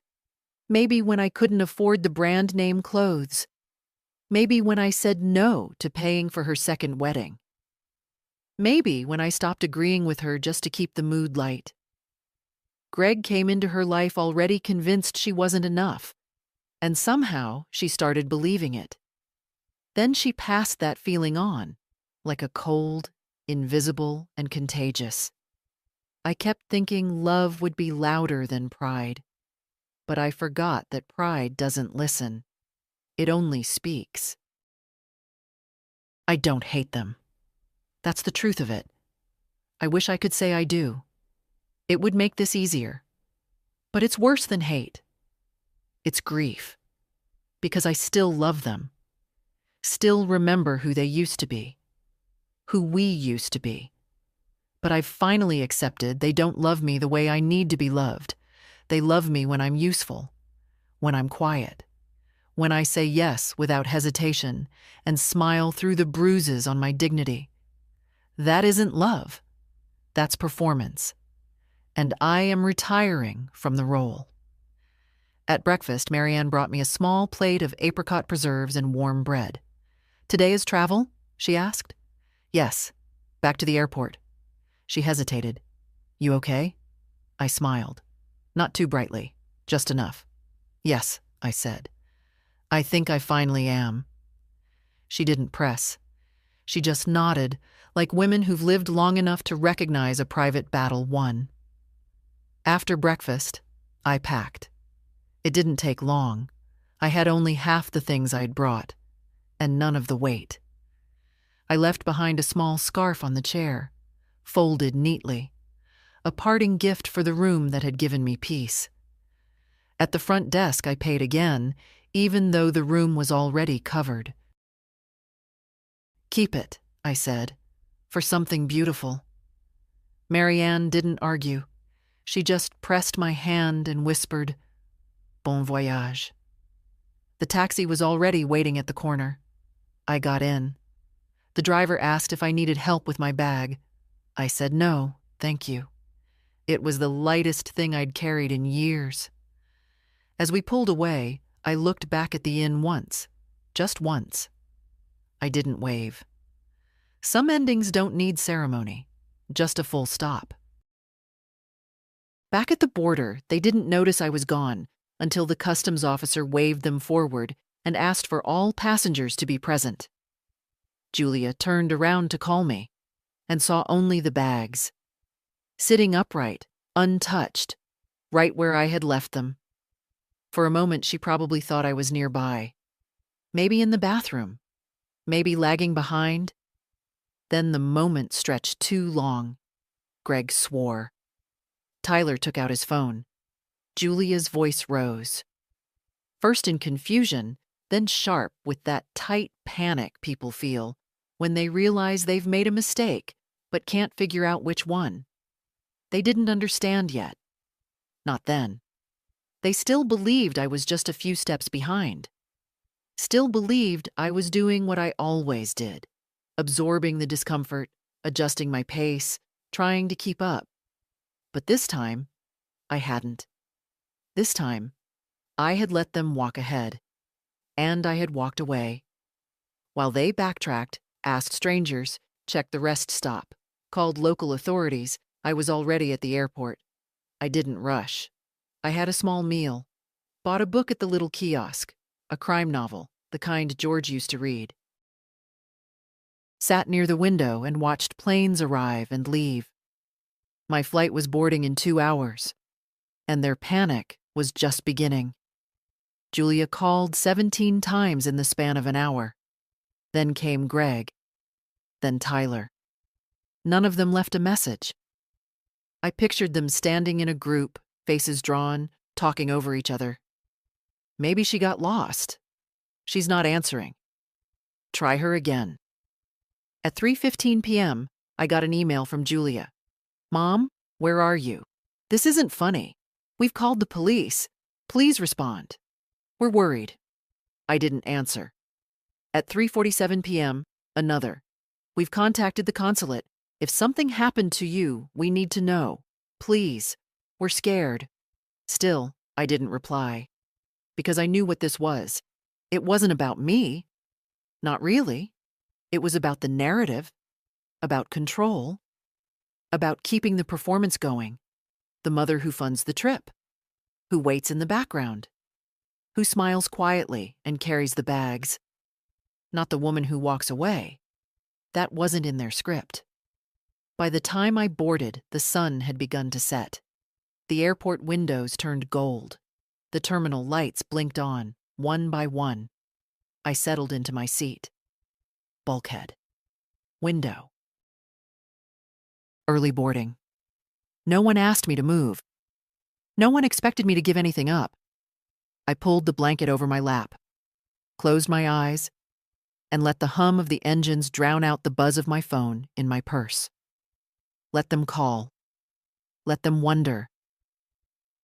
Maybe when I couldn't afford the brand name clothes. Maybe when I said no to paying for her second wedding. Maybe when I stopped agreeing with her just to keep the mood light. Greg came into her life already convinced she wasn't enough, and somehow she started believing it. Then she passed that feeling on, like a cold, invisible, and contagious. I kept thinking love would be louder than pride, but I forgot that pride doesn't listen. It only speaks. I don't hate them. That's the truth of it. I wish I could say I do. It would make this easier. But it's worse than hate. It's grief. Because I still love them. Still remember who they used to be. Who we used to be. But I've finally accepted they don't love me the way I need to be loved. They love me when I'm useful. When I'm quiet. When I say yes without hesitation and smile through the bruises on my dignity. That isn't love. That's performance. And I am retiring from the role. At breakfast, Marianne brought me a small plate of apricot preserves and warm bread. "Today is travel?" she asked. "Yes. Back to the airport." She hesitated. "You okay?" I smiled. Not too brightly, just enough. "Yes," I said. "I think I finally am." She didn't press. She just nodded, like women who've lived long enough to recognize a private battle won. After breakfast, I packed. It didn't take long. I had only half the things I'd brought, and none of the weight. I left behind a small scarf on the chair, folded neatly, a parting gift for the room that had given me peace. At the front desk, I paid again, even though the room was already covered. "Keep it," I said, "for something beautiful." Marianne didn't argue. She just pressed my hand and whispered, "Bon voyage." The taxi was already waiting at the corner. I got in. The driver asked if I needed help with my bag. I said no, thank you. It was the lightest thing I'd carried in years. As we pulled away, I looked back at the inn once. Just once. I didn't wave. Some endings don't need ceremony, just a full stop. Back at the border, they didn't notice I was gone until the customs officer waved them forward and asked for all passengers to be present. Julia turned around to call me and saw only the bags, sitting upright, untouched, right where I had left them. For a moment, she probably thought I was nearby. Maybe in the bathroom. Maybe lagging behind. Then the moment stretched too long. Greg swore. Tyler took out his phone. Julia's voice rose. First in confusion, then sharp with that tight panic people feel when they realize they've made a mistake but can't figure out which one. They didn't understand yet. Not then. They still believed I was just a few steps behind. Still believed I was doing what I always did, absorbing the discomfort, adjusting my pace, trying to keep up. But this time, I hadn't. This time, I had let them walk ahead, and I had walked away. While they backtracked, asked strangers, checked the rest stop, called local authorities, I was already at the airport. I didn't rush. I had a small meal, bought a book at the little kiosk, a crime novel, the kind George used to read. Sat near the window and watched planes arrive and leave. My flight was boarding in 2 hours, and their panic was just beginning. Julia called 17 times in the span of an hour. Then came Greg. Then Tyler. None of them left a message. I pictured them standing in a group, faces drawn, talking over each other. Maybe she got lost. She's not answering. Try her again. At 3:15 p.m., I got an email from Julia. "Mom, where are you? This isn't funny. We've called the police. Please respond. We're worried." I didn't answer. At 3:47 p.m., another. "We've contacted the consulate. If something happened to you, we need to know. Please. We're scared." Still, I didn't reply. Because I knew what this was. It wasn't about me. Not really. It was about the narrative. About control. About keeping the performance going. The mother who funds the trip. Who waits in the background. Who smiles quietly and carries the bags. Not the woman who walks away. That wasn't in their script. By the time I boarded, the sun had begun to set. The airport windows turned gold. The terminal lights blinked on, one by one. I settled into my seat. Bulkhead. Window. Early boarding. No one asked me to move. No one expected me to give anything up. I pulled the blanket over my lap, closed my eyes, and let the hum of the engines drown out the buzz of my phone in my purse. Let them call. Let them wonder.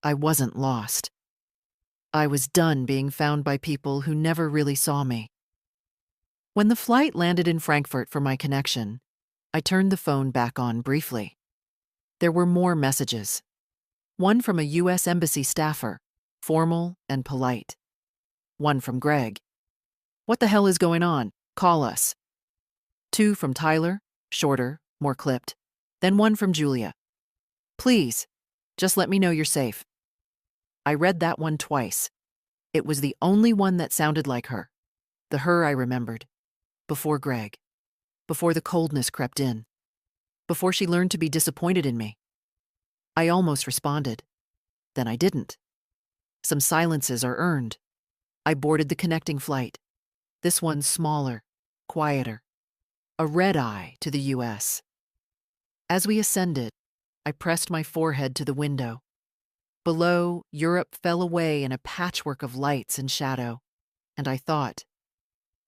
I wasn't lost. I was done being found by people who never really saw me. When the flight landed in Frankfurt for my connection, I turned the phone back on briefly. There were more messages. One from a U.S. Embassy staffer, formal and polite. One from Greg. "What the hell is going on? Call us." Two from Tyler, shorter, more clipped. Then one from Julia. "Please, just let me know you're safe." I read that one twice. It was the only one that sounded like her. The her I remembered. Before Greg. Before the coldness crept in. Before she learned to be disappointed in me. I almost responded. Then I didn't. Some silences are earned. I boarded the connecting flight. This one smaller, quieter. A red-eye to the U.S. As we ascended, I pressed my forehead to the window. Below, Europe fell away in a patchwork of lights and shadow, and I thought,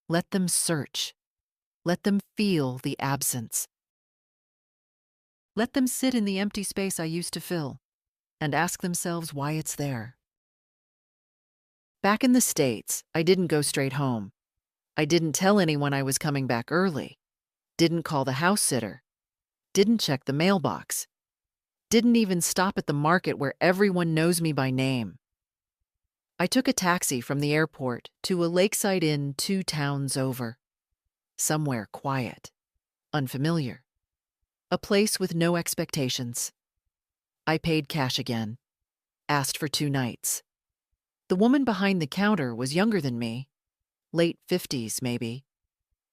let them search. Let them feel the absence. Let them sit in the empty space I used to fill and ask themselves why it's there. Back in the States, I didn't go straight home. I didn't tell anyone I was coming back early. Didn't call the house sitter. Didn't check the mailbox. Didn't even stop at the market where everyone knows me by name. I took a taxi from the airport to a lakeside inn 2 towns over. Somewhere quiet, unfamiliar. A place with no expectations. I paid cash again. Asked for 2 nights. The woman behind the counter was younger than me, late 50s maybe,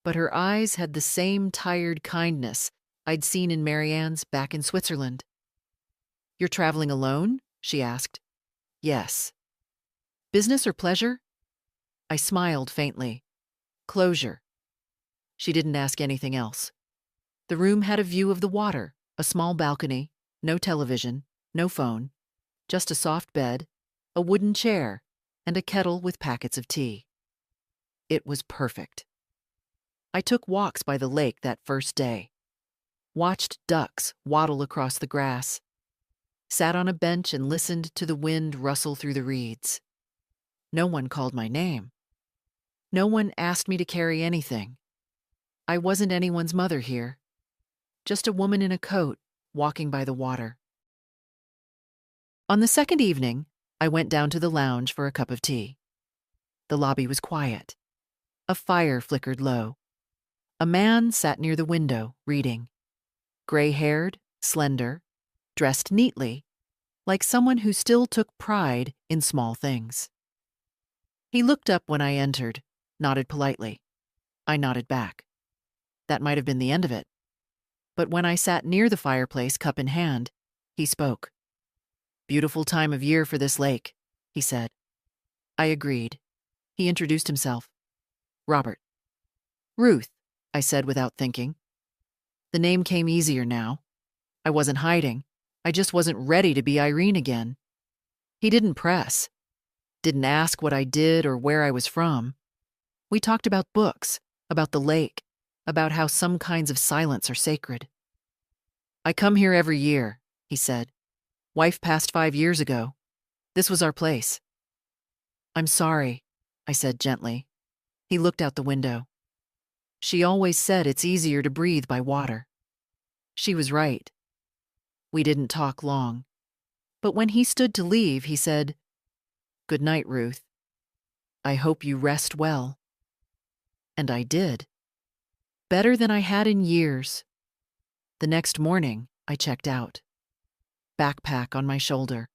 but her eyes had the same tired kindness I'd seen in Marianne's back in Switzerland. "You're traveling alone?" she asked. "Yes." "Business or pleasure?" I smiled faintly. "Closure." She didn't ask anything else. The room had a view of the water, a small balcony, no television, no phone, just a soft bed, a wooden chair, and a kettle with packets of tea. It was perfect. I took walks by the lake that first day, watched ducks waddle across the grass, sat on a bench and listened to the wind rustle through the reeds. No one called my name. No one asked me to carry anything. I wasn't anyone's mother here. Just a woman in a coat walking by the water. On the second evening, I went down to the lounge for a cup of tea. The lobby was quiet. A fire flickered low. A man sat near the window, reading. Gray-haired, slender, dressed neatly, like someone who still took pride in small things. He looked up when I entered, nodded politely. I nodded back. That might have been the end of it. But when I sat near the fireplace, cup in hand, he spoke. "Beautiful time of year for this lake," he said. I agreed. He introduced himself. "Robert." "Ruth," I said without thinking. The name came easier now. I wasn't hiding. I just wasn't ready to be Irene again. He didn't press. Didn't ask what I did or where I was from. We talked about books, about the lake, about how some kinds of silence are sacred. "I come here every year," he said. "Wife passed 5 years ago. This was our place." "I'm sorry," I said gently. He looked out the window. She always said it's easier to breathe by water. She was right. We didn't talk long. But when he stood to leave, he said, "Good night, Ruth. I hope you rest well." And I did. Better than I had in years. The next morning, I checked out. Backpack on my shoulder.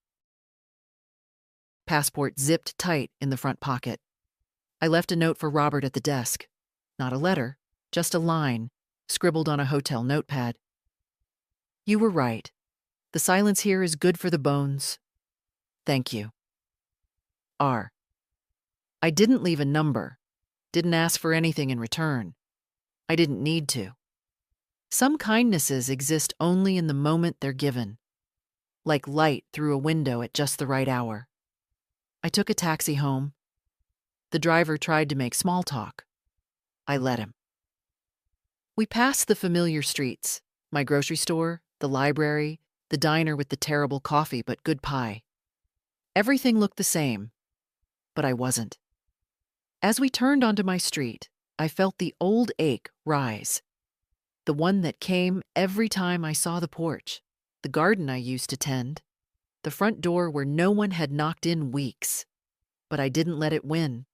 Passport zipped tight in the front pocket. I left a note for Robert at the desk. Not a letter, just a line, scribbled on a hotel notepad. "You were right. The silence here is good for the bones. Thank you. R." I didn't leave a number. Didn't ask for anything in return. I didn't need to. Some kindnesses exist only in the moment they're given, like light through a window at just the right hour. I took a taxi home. The driver tried to make small talk. I let him. We passed the familiar streets, my grocery store, the library, the diner with the terrible coffee but good pie. Everything looked the same, but I wasn't. As we turned onto my street, I felt the old ache rise, the one that came every time I saw the porch, the garden I used to tend, the front door where no one had knocked in weeks. But I didn't let it win,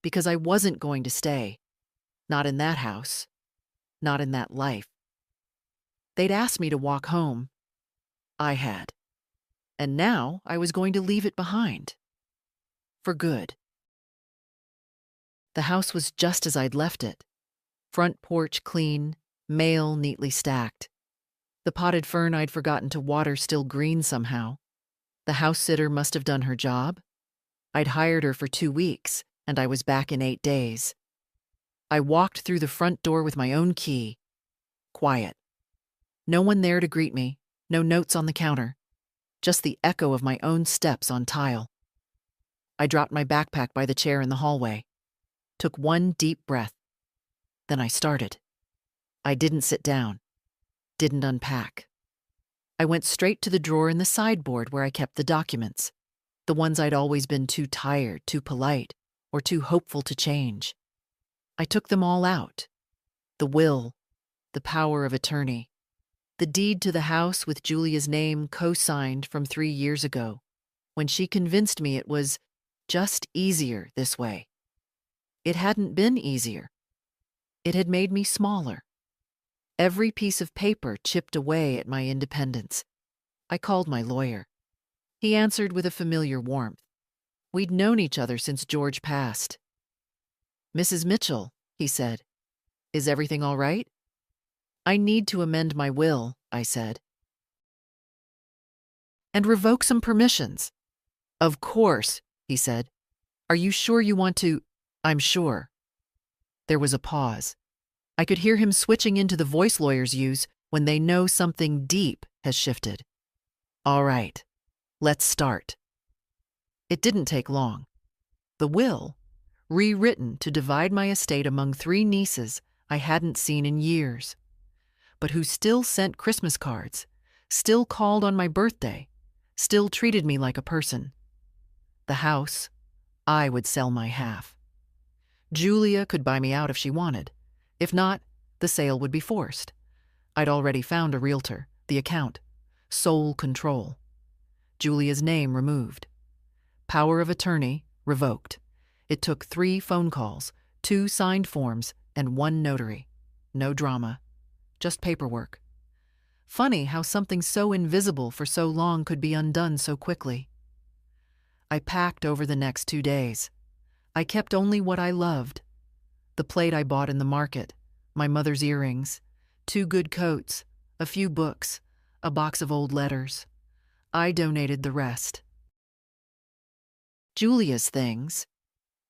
because I wasn't going to stay. Not in that house. Not in that life. They'd asked me to walk home. I had. And now I was going to leave it behind. For good. The house was just as I'd left it. Front porch clean, mail neatly stacked. The potted fern I'd forgotten to water still green somehow. The house sitter must have done her job. I'd hired her for 2 weeks, and I was back in 8 days. I walked through the front door with my own key. Quiet. No one there to greet me, no notes on the counter. Just the echo of my own steps on tile. I dropped my backpack by the chair in the hallway. Took one deep breath. Then I started. I didn't sit down. Didn't unpack. I went straight to the drawer in the sideboard where I kept the documents. The ones I'd always been too tired, too polite, or too hopeful to change. I took them all out. The will, the power of attorney, the deed to the house with Julia's name co-signed from 3 years ago, when she convinced me it was just easier this way. It hadn't been easier. It had made me smaller. Every piece of paper chipped away at my independence. I called my lawyer. He answered with a familiar warmth. We'd known each other since George passed. "Mrs. Mitchell," he said, "is everything all right?" "I need to amend my will," I said. "And revoke some permissions." "Of course," he said. "Are you sure you want to—" "I'm sure." There was a pause. I could hear him switching into the voice lawyers use when they know something deep has shifted. "All right, let's start." It didn't take long. The will, rewritten to divide my estate among 3 nieces I hadn't seen in years, but who still sent Christmas cards, still called on my birthday, still treated me like a person. The house, I would sell my half. Julia could buy me out if she wanted. If not, the sale would be forced. I'd already found a realtor, the account, sole control. Julia's name removed. Power of attorney revoked. It took 3 phone calls, 2 signed forms, and 1 notary. No drama, just paperwork. Funny how something so invisible for so long could be undone so quickly. I packed over the next 2 days. I kept only what I loved. The plate I bought in the market, my mother's earrings, 2 good coats, a few books, a box of old letters. I donated the rest. Julia's things.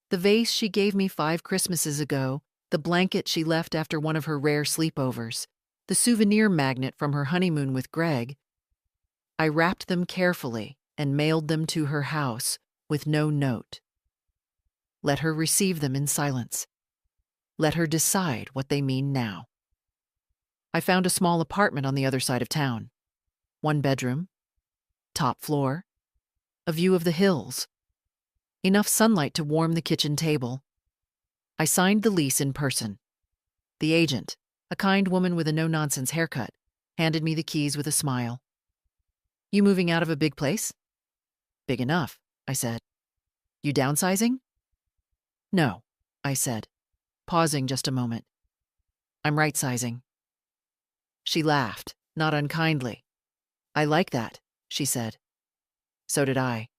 The vase she gave me 5 Christmases ago, the blanket she left after one of her rare sleepovers, the souvenir magnet from her honeymoon with Greg. I wrapped them carefully and mailed them to her house with no note. Let her receive them in silence. Let her decide what they mean now. I found a small apartment on the other side of town. 1 bedroom, top floor, a view of the hills, enough sunlight to warm the kitchen table. I signed the lease in person. The agent, a kind woman with a no-nonsense haircut, handed me the keys with a smile. "You moving out of a big place?" "Big enough," I said. "You downsizing?" "No," I said, pausing just a moment. "I'm right-sizing." She laughed, not unkindly. "I like that," she said. So did I.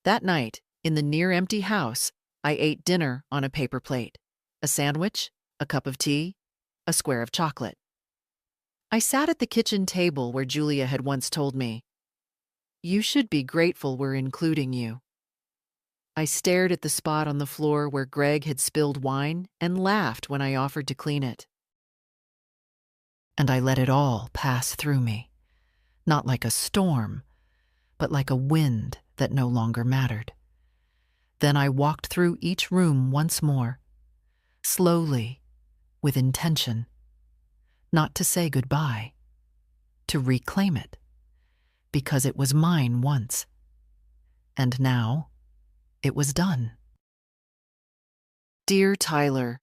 That night, in the near-empty house, I ate dinner on a paper plate, a sandwich, a cup of tea, a square of chocolate. I sat at the kitchen table where Julia had once told me, "You should be grateful we're including you." I stared at the spot on the floor where Greg had spilled wine and laughed when I offered to clean it. and I let it all pass through me, not like a storm, but like a wind that no longer mattered. Then I walked through each room once more, slowly, with intention, not to say goodbye, to reclaim it, because it was mine once. And now, it was done. Dear Tyler,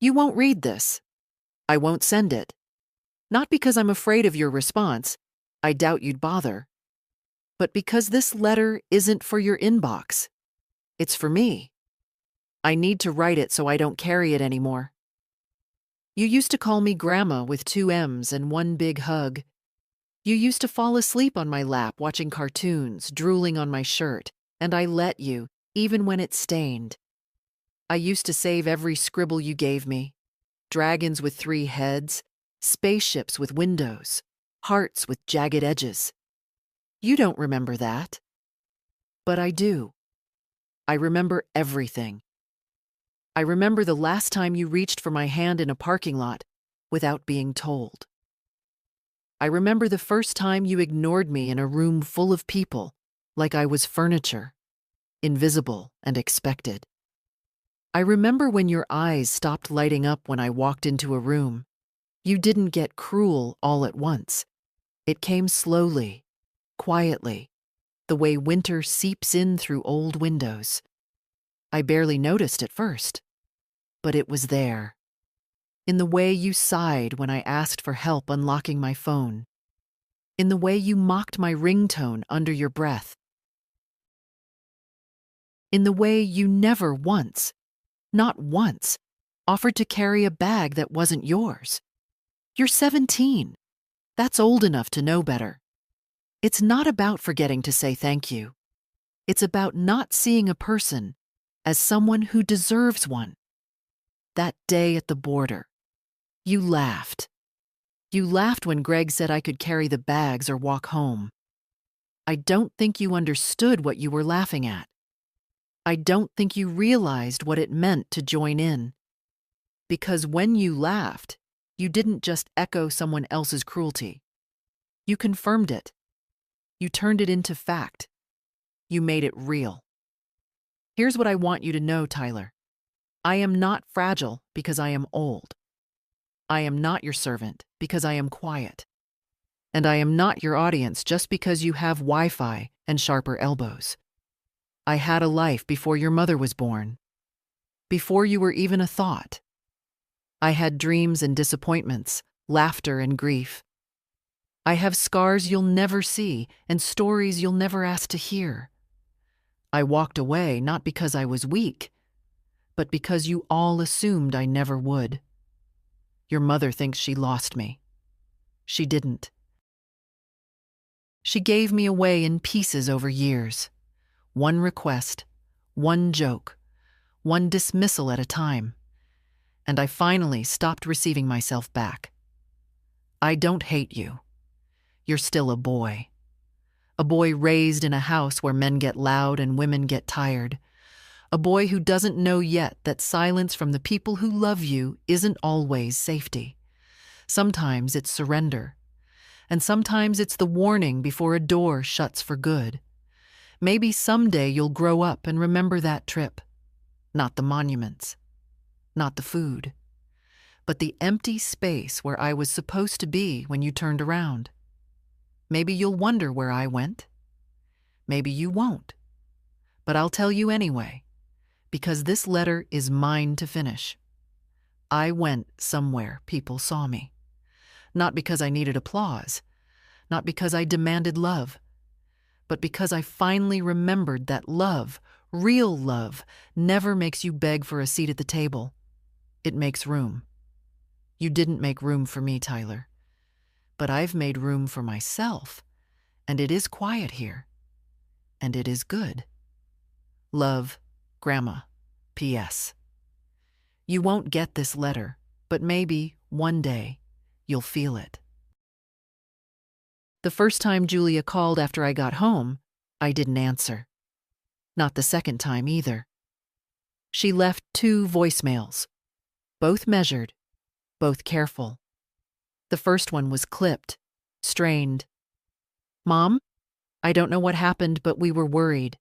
you won't read this. I won't send it. Not because I'm afraid of your response, I doubt you'd bother, but because this letter isn't for your inbox. It's for me. I need to write it so I don't carry it anymore. You used to call me Grandma with 2 M's and one big hug. You used to fall asleep on my lap watching cartoons, drooling on my shirt, and I let you, even when it stained. I used to save every scribble you gave me. Dragons with 3 heads, spaceships with windows, hearts with jagged edges. You don't remember that. But I do. I remember everything. I remember the last time you reached for my hand in a parking lot without being told. I remember the first time you ignored me in a room full of people, like I was furniture, invisible and expected. I remember when your eyes stopped lighting up when I walked into a room. You didn't get cruel all at once. It came slowly, quietly, the way winter seeps in through old windows. I barely noticed at first, but it was there. In the way you sighed when I asked for help unlocking my phone. In the way you mocked my ringtone under your breath. In the way you never once, not once, offered to carry a bag that wasn't yours. You're 17. That's old enough to know better. It's not about forgetting to say thank you. It's about not seeing a person as someone who deserves one. That day at the border, you laughed. You laughed when Greg said I could carry the bags or walk home. I don't think you understood what you were laughing at. I don't think you realized what it meant to join in. Because when you laughed, you didn't just echo someone else's cruelty. You confirmed it. You turned it into fact. You made it real. Here's what I want you to know, Tyler. I am not fragile because I am old. I am not your servant because I am quiet. And I am not your audience just because you have Wi-Fi and sharper elbows. I had a life before your mother was born. Before you were even a thought. I had dreams and disappointments, laughter and grief. I have scars you'll never see and stories you'll never ask to hear. I walked away not because I was weak, but because you all assumed I never would. Your mother thinks she lost me. She didn't. She gave me away in pieces over years. One request, one joke, one dismissal at a time. And I finally stopped receiving myself back. I don't hate you. You're still a boy. A boy raised in a house where men get loud and women get tired. A boy who doesn't know yet that silence from the people who love you isn't always safety. Sometimes it's surrender. And sometimes it's the warning before a door shuts for good. Maybe someday you'll grow up and remember that trip. Not the monuments. Not the food. But the empty space where I was supposed to be when you turned around. Maybe you'll wonder where I went. Maybe you won't. But I'll tell you anyway, because this letter is mine to finish. I went somewhere people saw me. Not because I needed applause, not because I demanded love, but because I finally remembered that love, real love, never makes you beg for a seat at the table. It makes room. You didn't make room for me, Tyler. But I've made room for myself, and it is quiet here, and it is good. Love, Grandma, P.S. You won't get this letter, but maybe, one day, you'll feel it. The first time Julia called after I got home, I didn't answer. Not the second time either. She left 2 voicemails, both measured, both careful. The first one was clipped, strained. "Mom, I don't know what happened, but we were worried.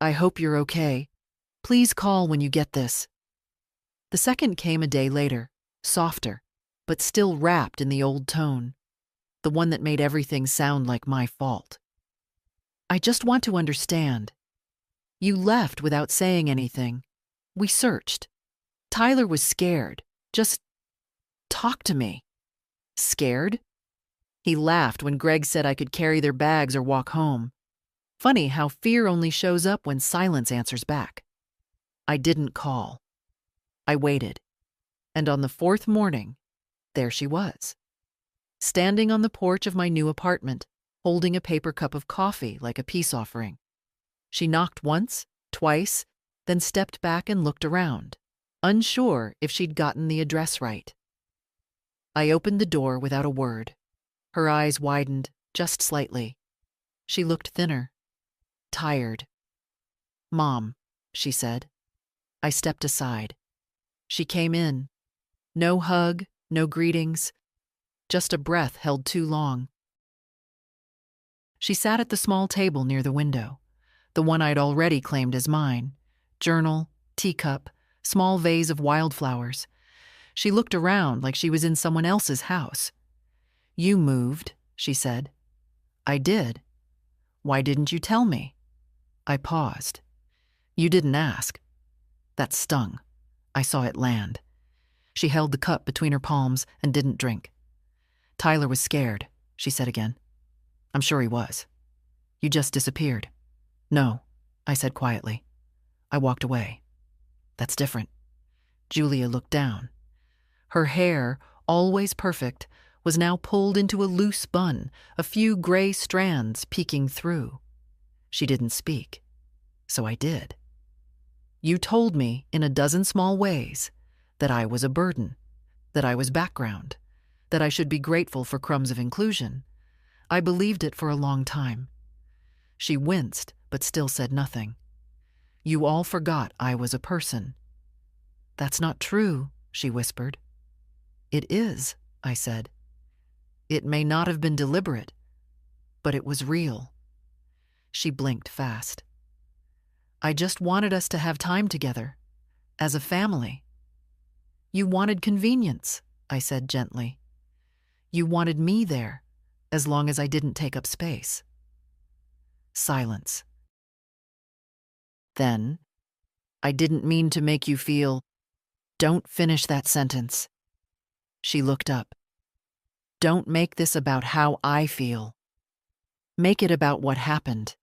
I hope you're okay. Please call when you get this." The second came a day later, softer, but still wrapped in the old tone, the one that made everything sound like my fault. "I just want to understand. You left without saying anything. We searched. Tyler was scared. Just talk to me." "Scared?" He laughed when Greg said I could carry their bags or walk home. Funny how fear only shows up when silence answers back. I didn't call. I waited. And on the fourth morning, there she was, standing on the porch of my new apartment, holding a paper cup of coffee like a peace offering. She knocked once, twice, then stepped back and looked around, unsure if she'd gotten the address right. I opened the door without a word. Her eyes widened just slightly. She looked thinner, tired. "Mom," she said. I stepped aside. She came in. No hug, no greetings, just a breath held too long. She sat at the small table near the window, the one I'd already claimed as mine. Journal, teacup, small vase of wildflowers. She looked around like she was in someone else's house. "You moved," she said. "I did. Why didn't you tell me?" I paused. "You didn't ask." That stung. I saw it land. She held the cup between her palms and didn't drink. "Tyler was scared," she said again. "I'm sure he was. You just disappeared." "No," I said quietly. I walked away. "That's different." Julia looked down. Her hair, always perfect, was now pulled into a loose bun, a few gray strands peeking through. She didn't speak, so I did. "You told me, in a dozen small ways, that I was a burden, that I was background, that I should be grateful for crumbs of inclusion. I believed it for a long time." She winced, but still said nothing. "You all forgot I was a person." "That's not true," she whispered. "It is," I said. "It may not have been deliberate, but it was real." She blinked fast. "I just wanted us to have time together, as a family." "You wanted convenience," I said gently. "You wanted me there, as long as I didn't take up space." Silence. Then, "I didn't mean to make you feel—" "Don't finish that sentence." She looked up. "Don't make this about how I feel. Make it about what happened."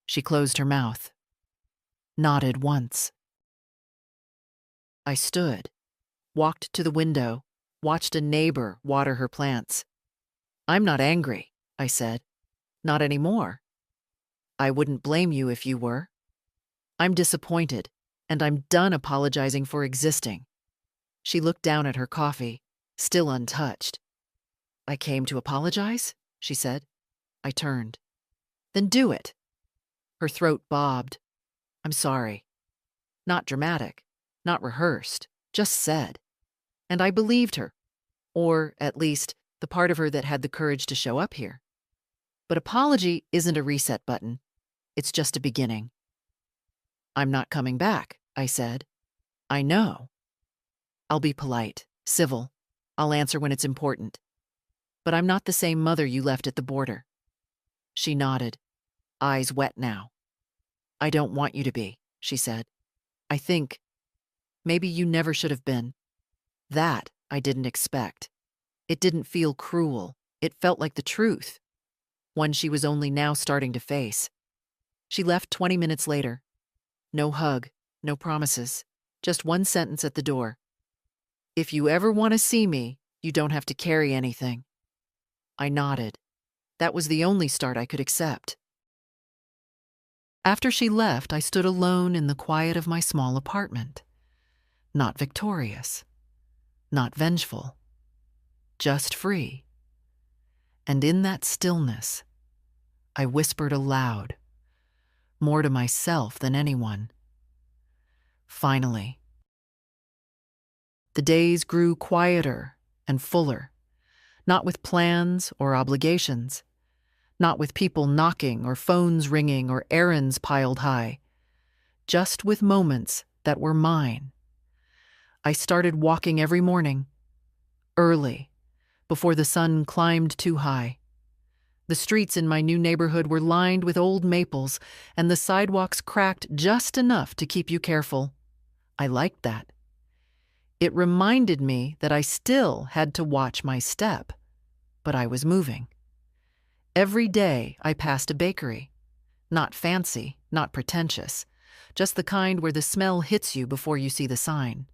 She closed her mouth, nodded once. I stood, walked to the window, watched a neighbor water her plants. "I'm not angry," I said. "Not anymore. I wouldn't blame you if you were. I'm disappointed, and I'm done apologizing for existing." She looked down at her coffee, still untouched. "I came to apologize?" she said. I turned. "Then do it." Her throat bobbed. "I'm sorry." Not dramatic, not rehearsed, just said. And I believed her, or at least the part of her that had the courage to show up here. But apology isn't a reset button. It's just a beginning. "I'm not coming back," I said. "I know. I'll be polite, civil. I'll answer when it's important. But I'm not the same mother you left at the border." She nodded, eyes wet now. "I don't want you to be," she said. "I think maybe you never should have been." That I didn't expect. It didn't feel cruel. It felt like the truth, one she was only now starting to face. She left 20 minutes later. No hug, no promises, just one sentence at the door. "If you ever want to see me, you don't have to carry anything." I nodded. That was the only start I could accept. After she left, I stood alone in the quiet of my small apartment. Not victorious, not vengeful, just free. And in that stillness, I whispered aloud, more to myself than anyone. Finally. The days grew quieter and fuller. Not with plans or obligations. Not with people knocking or phones ringing or errands piled high. Just with moments that were mine. I started walking every morning, early, before the sun climbed too high. The streets in my new neighborhood were lined with old maples, and the sidewalks cracked just enough to keep you careful. I liked that. It reminded me that I still had to watch my step, but I was moving. Every day I passed a bakery. Not fancy, not pretentious, just the kind where the smell hits you before you see the sign.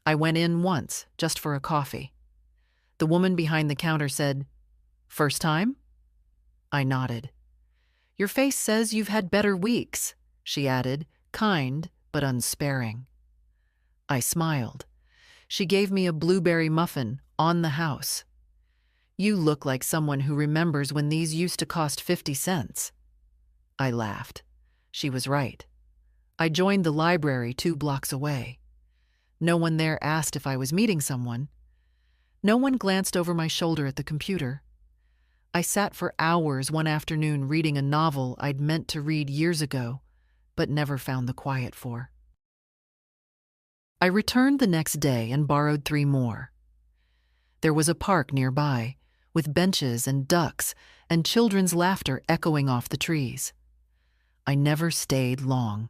I went in once, just for a coffee. The woman behind the counter said, "First time?" I nodded. "Your face says you've had better weeks," she added, kind but unsparing. I smiled. She gave me a blueberry muffin on the house. "You look like someone who remembers when these used to cost 50 cents. I laughed. She was right. I joined the library 2 blocks away. No one there asked if I was meeting someone. No one glanced over my shoulder at the computer. I sat for hours one afternoon reading a novel I'd meant to read years ago, but never found the quiet for. I returned the next day and borrowed 3 more. There was a park nearby, with benches and ducks and children's laughter echoing off the trees. I never stayed long,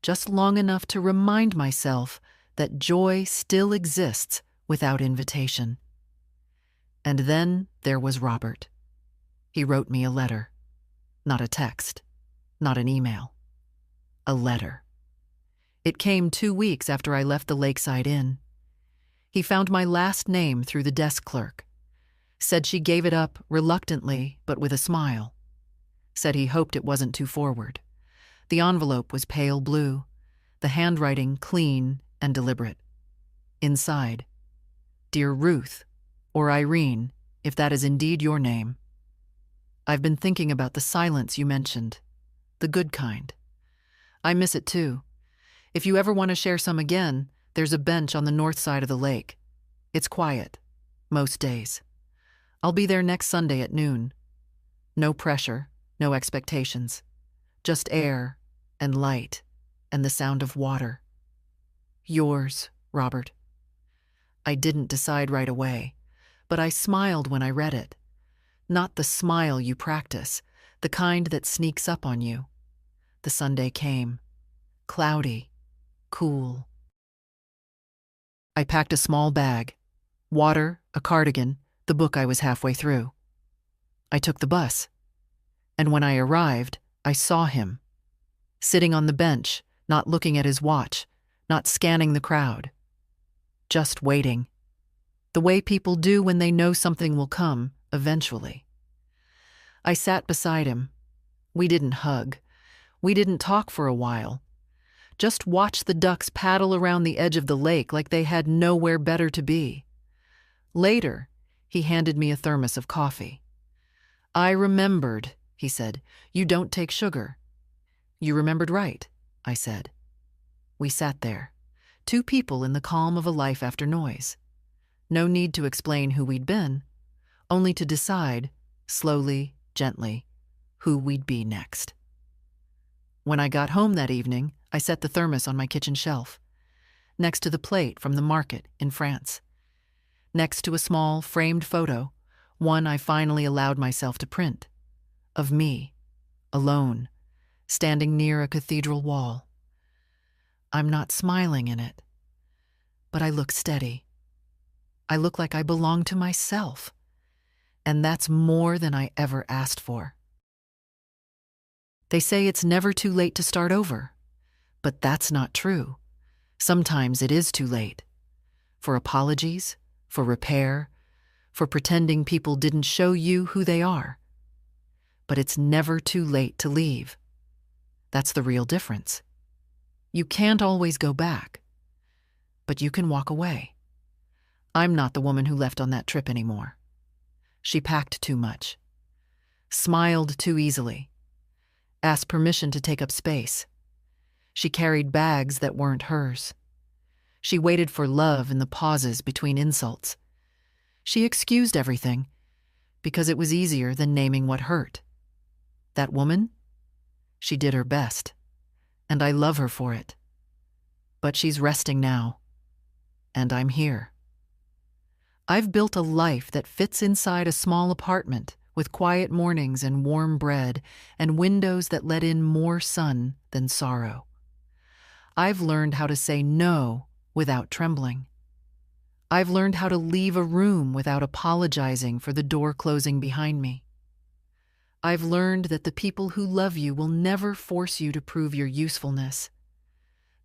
just long enough to remind myself that joy still exists without invitation. And then there was Robert. He wrote me a letter. Not a text, not an email. A letter. It came 2 weeks after I left the Lakeside Inn. He found my last name through the desk clerk. Said she gave it up reluctantly, but with a smile. Said he hoped it wasn't too forward. The envelope was pale blue, the handwriting clean and deliberate. Inside, "Dear Ruth," or Irene, if that is indeed your name. I've been thinking about the silence you mentioned, the good kind. I miss it too. If you ever want to share some again, there's a bench on the north side of the lake. It's quiet, most days. I'll be there next Sunday at noon. No pressure, no expectations. Just air and light and the sound of water. Yours, Robert. I didn't decide right away, but I smiled when I read it. Not the smile you practice, the kind that sneaks up on you. The Sunday came. Cloudy, cool. I packed a small bag, water, a cardigan, the book I was halfway through. I took the bus, and when I arrived, I saw him, sitting on the bench, not looking at his watch, not scanning the crowd, just waiting, the way people do when they know something will come eventually. I sat beside him. We didn't hug. We didn't talk for a while. Just watched the ducks paddle around the edge of the lake like they had nowhere better to be. Later, he handed me a thermos of coffee. "I remembered," he said. "You don't take sugar." "You remembered right," I said. We sat there, 2 people in the calm of a life after noise. No need to explain who we'd been, only to decide, slowly, gently, who we'd be next. When I got home that evening, I set the thermos on my kitchen shelf, next to the plate from the market in France, next to a small framed photo, one I finally allowed myself to print, of me, alone, standing near a cathedral wall. I'm not smiling in it, but I look steady. I look like I belong to myself, and that's more than I ever asked for. They say it's never too late to start over, but that's not true. Sometimes it is too late. For apologies, for repair, for pretending people didn't show you who they are. But it's never too late to leave. That's the real difference. You can't always go back, but you can walk away. I'm not the woman who left on that trip anymore. She packed too much, smiled too easily, asked permission to take up space. She carried bags that weren't hers. She waited for love in the pauses between insults. She excused everything because it was easier than naming what hurt. That woman? She did her best, and I love her for it. But she's resting now, and I'm here. I've built a life that fits inside a small apartment with quiet mornings and warm bread and windows that let in more sun than sorrow. I've learned how to say no without trembling. I've learned how to leave a room without apologizing for the door closing behind me. I've learned that the people who love you will never force you to prove your usefulness.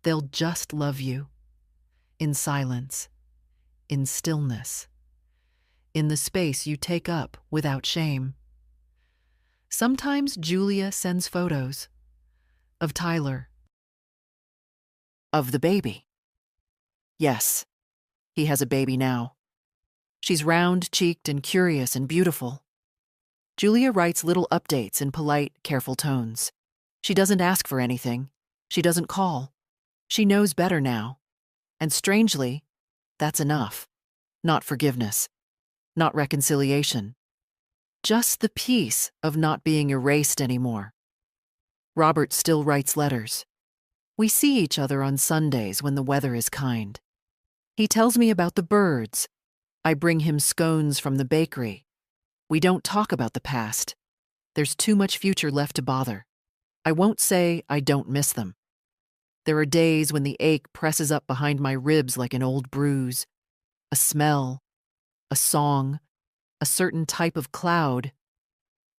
They'll just love you. In silence. In stillness. In the space you take up without shame. Sometimes Julia sends photos of Tyler. Of the baby. Yes, he has a baby now. She's round-cheeked and curious and beautiful. Julia writes little updates in polite, careful tones. She doesn't ask for anything. She doesn't call. She knows better now. And strangely, that's enough. Not forgiveness. Not reconciliation. Just the peace of not being erased anymore. Robert still writes letters. We see each other on Sundays when the weather is kind. He tells me about the birds. I bring him scones from the bakery. We don't talk about the past. There's too much future left to bother. I won't say I don't miss them. There are days when the ache presses up behind my ribs like an old bruise. A smell, a song, a certain type of cloud.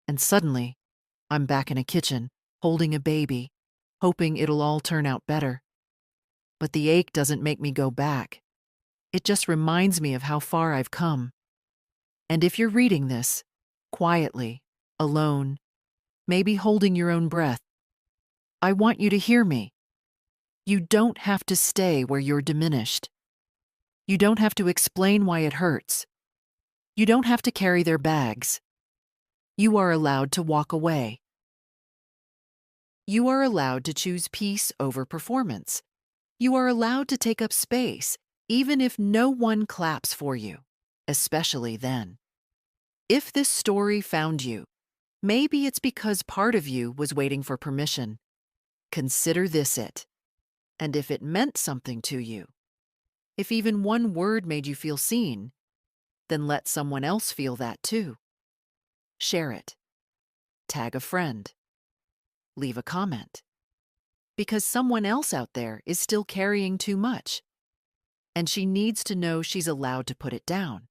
And suddenly, I'm back in a kitchen, holding a baby, hoping it'll all turn out better. But the ache doesn't make me go back. It just reminds me of how far I've come. And if you're reading this, quietly, alone, maybe holding your own breath, I want you to hear me. You don't have to stay where you're diminished. You don't have to explain why it hurts. You don't have to carry their bags. You are allowed to walk away. You are allowed to choose peace over performance. You are allowed to take up space, even if no one claps for you, especially then. If this story found you, maybe it's because part of you was waiting for permission. Consider this it. And if it meant something to you, if even one word made you feel seen, then let someone else feel that too. Share it. Tag a friend. Leave a comment. Because someone else out there is still carrying too much. And she needs to know she's allowed to put it down.